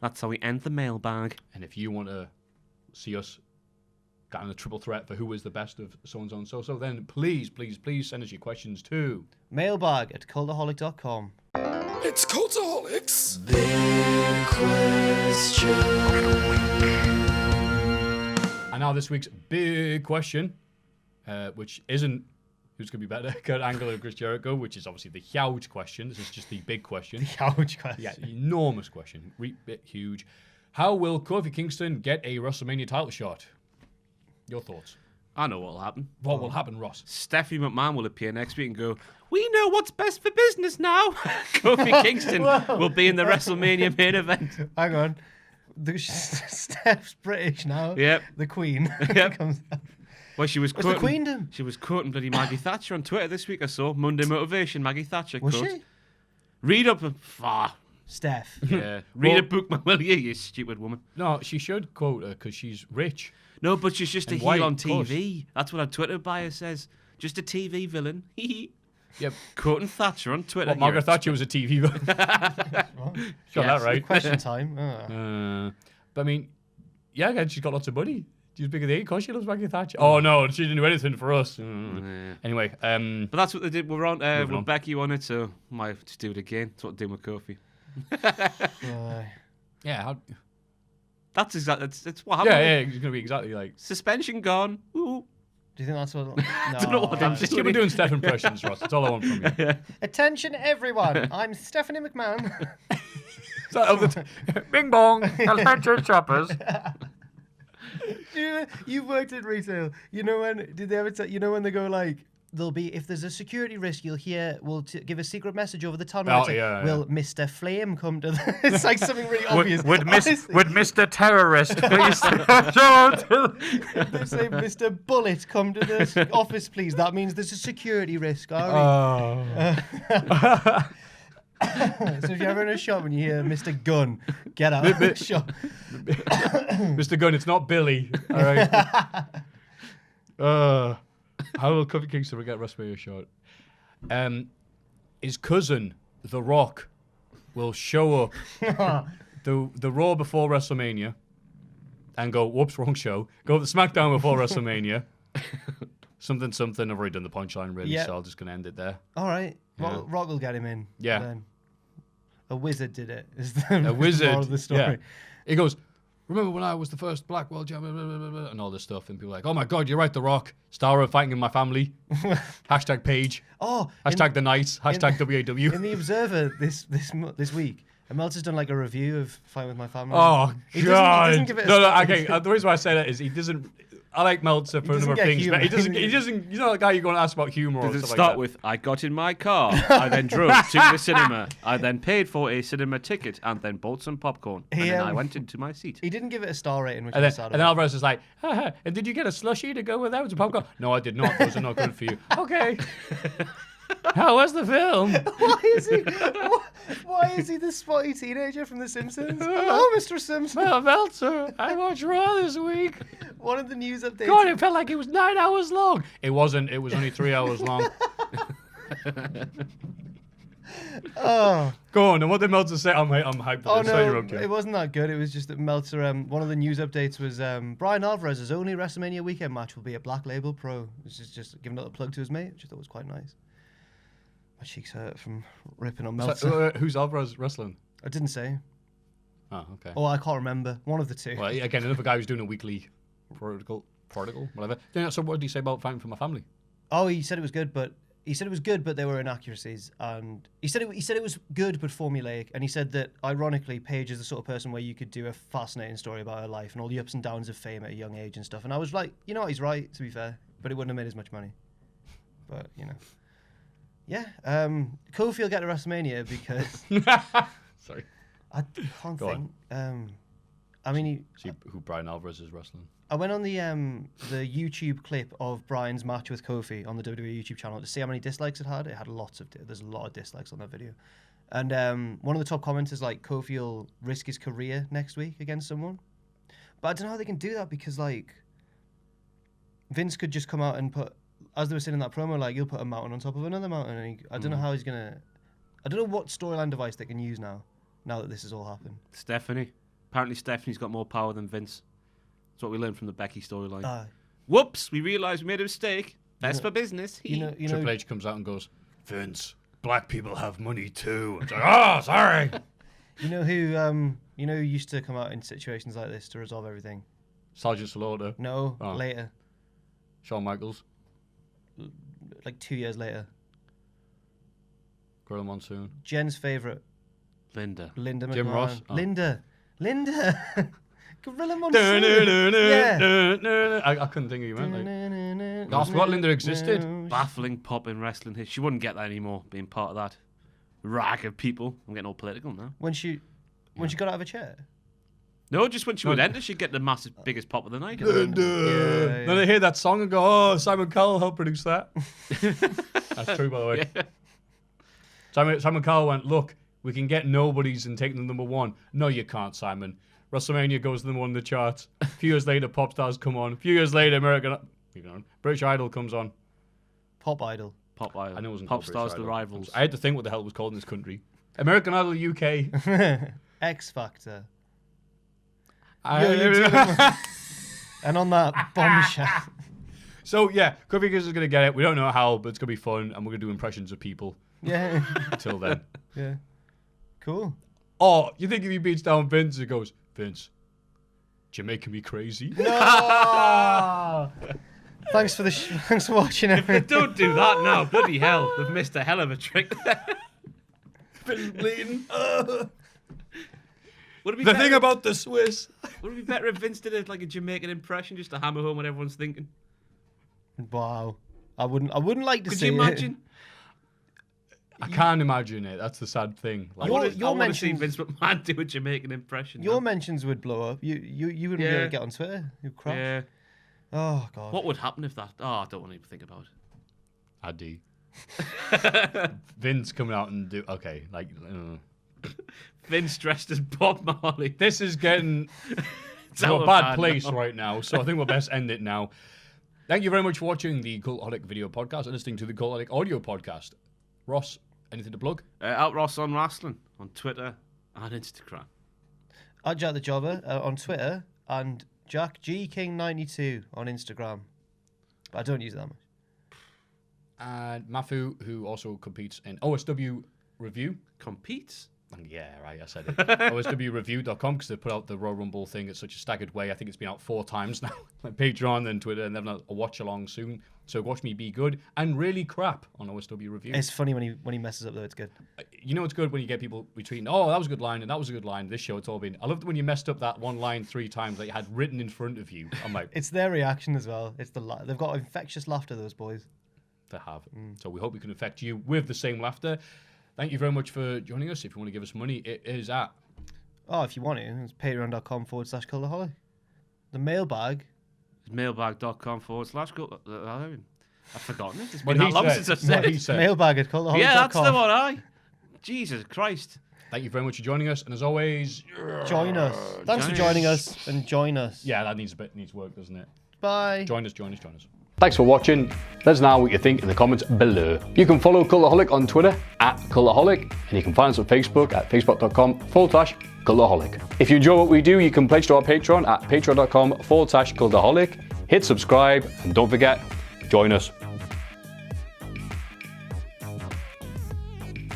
That's how we end the mailbag. And if you want to see us get in a triple threat for who is the best of so-and-so and so-so, then please send us your questions to mailbag@cultaholic.com. It's Cultaholics. And now this week's big question, which isn't Who's going to be better, Kurt Angle or Chris Jericho? Which is obviously the huge question. This is just the big question. The huge question. Yeah, enormous question. Huge. How will Kofi Kingston get a WrestleMania title shot? Your thoughts? I know what'll happen. What will happen, Ross? Stephanie McMahon will appear next week and go, "We know what's best for business now." Kofi Kingston will be in the WrestleMania main event. Hang on. Steph's British now. Yep. The Queen. Yep. comes out. Well, she was What's the quoting. Queendom? She was quoting bloody Maggie Thatcher on Twitter this week. I saw Monday Motivation. Maggie Thatcher. Was quote. she? Read up. Steph. Yeah. Read a book, will you stupid woman? No, she should quote her because she's rich. No, but she's just a And heel white, on of course. TV. That's what her Twitter bio says. Just a TV villain. Yep. Quoting Thatcher on Twitter. Well, Margaret Thatcher was a TV. Got that right. Question time. Oh. But I mean, yeah, again, she's got lots of money. She's bigger than because she loves Maggie Thatcher. Oh no, she didn't do anything for us. Anyway, But that's what they did. We're on. Moving With on. Becky on it, so might have to do it again. That's what they're doing with Kofi. yeah, That's exactly. It's what happened. yeah, it's gonna be exactly like. Suspension gone. Ooh. Do you think that's what? No. I don't know what I'm Just keep on doing Steph impressions, Ross. That's all I want from you. Attention, everyone! I'm Stephanie McMahon. Bing bong, attention shoppers. You worked in retail. You know when? Did they ever? You know when they go like, there'll be if there's a security risk, you'll hear. We'll give a secret message over the tunnel. Oh, It's like, yeah, will Mr. Flame come to? It's like something really obvious. Would Honestly. Mr. Terrorist please show If they say Mr. Bullet come to the office, please. That means there's a security risk. All right. So if you're ever in a shop and you hear Mr. Gun, get out of the shop. Mr. Gunn, it's not Billy. All right. How will Kofi Kingston get WrestleMania shot? His cousin, The Rock, will show up the Raw before WrestleMania and go, whoops, wrong show. Go to the SmackDown before WrestleMania. Something. I've already done the punchline, really, Yeah. so I'm just going to end it there. All right. Yeah. Rock will get him in. Yeah. Then. A wizard did it. Is the A wizard. moral of the story. Yeah. He goes, remember when I was the first black world champion, blah, blah, blah, blah, and all this stuff. And people are like, oh my God, you're right, The Rock. Star of fighting in my family. Hashtag page. Oh. Hashtag the Knights. Hashtag WAW. In the Observer this week, Meltzer's done like a review of Fight With My Family. Oh, He God. doesn't give it a No, star. okay. The reason why I say that is he doesn't. I like Meltzer for a doesn't number of get things, but he humour. doesn't. He's not the guy you're going to ask about humor or Does it stuff start like with, I got in my car, I then drove to the cinema, I then paid for a cinema ticket, and then bought some popcorn, and then I went into my seat. He didn't give it a star rating, which that. is sad. And then Alvarez is like, haha, and did you get a slushie to go with that? Was a popcorn? No, I did not. Those are not good for you. Okay. How was the film? Why is he the spotty teenager from The Simpsons? Hello, Mr. Simpson. Well, Meltzer, I watched Raw this week. One of the news updates. God, it felt like it was 9 hours long. It wasn't. It was only 3 hours long. Oh. Go on. And what did Meltzer say? I'm hyped for Oh this. Say your no, own joke. it wasn't that good. It was just that Meltzer. One of the news updates was Brian Alvarez's only WrestleMania weekend match will be a Black Label Pro. This is just giving a little plug to his mate, which I thought was quite nice. My cheeks hurt from ripping on Meltzer. So, who's Alvarez wrestling? I didn't say. Oh, okay. Oh, I can't remember. One of the two. Well, again, another guy who's doing a weekly protocol, whatever. Yeah, so what did he say about fighting for my family? Oh, he said it was good, but there were inaccuracies, and he said it was good but formulaic, and he said that ironically, Paige is the sort of person where you could do a fascinating story about her life and all the ups and downs of fame at a young age and stuff. And I was like, you know what, he's right, to be fair, but it wouldn't have made as much money. But you know, yeah, Kofi will get to WrestleMania because Sorry. I can't Go think. I mean, See who Brian Alvarez is wrestling. I went on the YouTube clip of Brian's match with Kofi on the WWE YouTube channel to see how many dislikes it had. It had there's a lot of dislikes on that video. And one of the top commenters like, Kofi will risk his career next week against someone. But I don't know how they can do that because like Vince could just come out and put, as they were saying in that promo, like you'll put a mountain on top of another mountain. And I don't know how he's gonna. I don't know what storyline device they can use now that this has all happened. Stephanie. Apparently Stephanie's got more power than Vince. That's what we learned from the Becky storyline. Whoops, we realised we made a mistake. Best for business. Triple H comes out and goes, Vince, black people have money too. It's like, oh, sorry. You know who used to come out in situations like this to resolve everything? Sergeant Slaughter. No, Oh. later. Shawn Michaels. like 2 years later. Gorilla Monsoon. Jen's favourite. Linda. Linda Jim McMahon. Ross? Oh. Linda. Gorilla Monsoon. Yeah. I couldn't think of you, man. I forgot Linda existed. Baffling pop in wrestling history. She wouldn't get that anymore, being part of that rag of people. I'm getting all political now. When she got out of a chair. No, just when she would enter, she'd get the biggest pop of the night. Linda. Yeah. Then they hear that song and go, "Oh, Simon Cowell helped produce that." That's true, by the way. Yeah. Simon Cowell went, "Look, we can get nobodies and take them number one." No, you can't, Simon. WrestleMania goes to number one in the charts. A few years later, Pop Stars come on. A few years later, British Idol comes on. Pop Idol. Pop Idol. I know it wasn't Pop called Stars, British the Idol. rivals. I had to think what the hell it was called in this country. American Idol UK. X Factor. I- And on that bombshell. So yeah, Kofi Kingston is going to get it. We don't know how, but it's going to be fun, and we're going to do impressions of people Yeah. until then. Yeah. Cool. Oh, you think if he beats down Vince, it goes, "Vince, you're making me crazy." No! Thanks for watching. If they don't do that now, bloody hell, they've missed a hell of a trick there. Been bleeding. Would it be The better, thing about the Swiss. would it be better if Vince did a Jamaican impression just to hammer home what everyone's thinking? Wow. I wouldn't like to Could see you imagine? I can't imagine it. That's the sad thing. Like, I want to mentions- see Vince McMahon do a Jamaican impression. Your now. mentions would blow up. You wouldn't be able Yeah. to get on Twitter. You'd crash. Yeah. Oh god. What would happen if that? Oh, I don't want to even think about it. I do. Vince coming out and do Vince dressed as Bob Marley. This is getting to out a of bad hand place now. right now, so I think we'll best end it now. Thank you very much for watching the Cultaholic video podcast and listening to the Cultaholic audio podcast. Ross, anything to plug? Out Ross on Wrestling on Twitter and Instagram. I'm Jack the Jobber on Twitter and Jack G King 92 on Instagram. But I don't use it that much. And Maffew, who also competes in OSW Review. Competes? Yeah, right, I said it. OSWReview.com, because they put out the Royal Rumble thing at such a staggered way. I think it's been out 4 times now. Like Patreon and Twitter, and they're having a watch along soon. So watch me be good and really crap on OSW Review. It's funny when he messes up though. It's good. You know it's good when you get people retweeting, "Oh, that was a good line, and that was a good line." This show, it's all been. I loved when you messed up that one line 3 times that you had written in front of you. I'm like, It's their reaction as well. It's they've got infectious laughter. Those boys. they have. So we hope we can affect you with the same laughter. Thank you very much for joining us. If you want to give us money, it is at. Oh, if you want to, it's patreon.com/cultaholic. The mailbag. It's mailbag.com/. I've forgotten it. It's What been he that long said. since I've said What he it. said. Mailbag at cultaholic.com. Yeah, that's the one. Jesus Christ. Thank you very much for joining us, and as always, Join us. Thanks for joining us and join us. yeah, that needs work, doesn't it? Bye. Join us. Thanks for watching. Let us know what you think in the comments below. You can follow Cultaholic on Twitter at Cultaholic, and you can find us on Facebook at facebook.com/Cultaholic. If you enjoy what we do, you can pledge to our Patreon at patreon.com/Cultaholic. Hit subscribe, and don't forget, join us.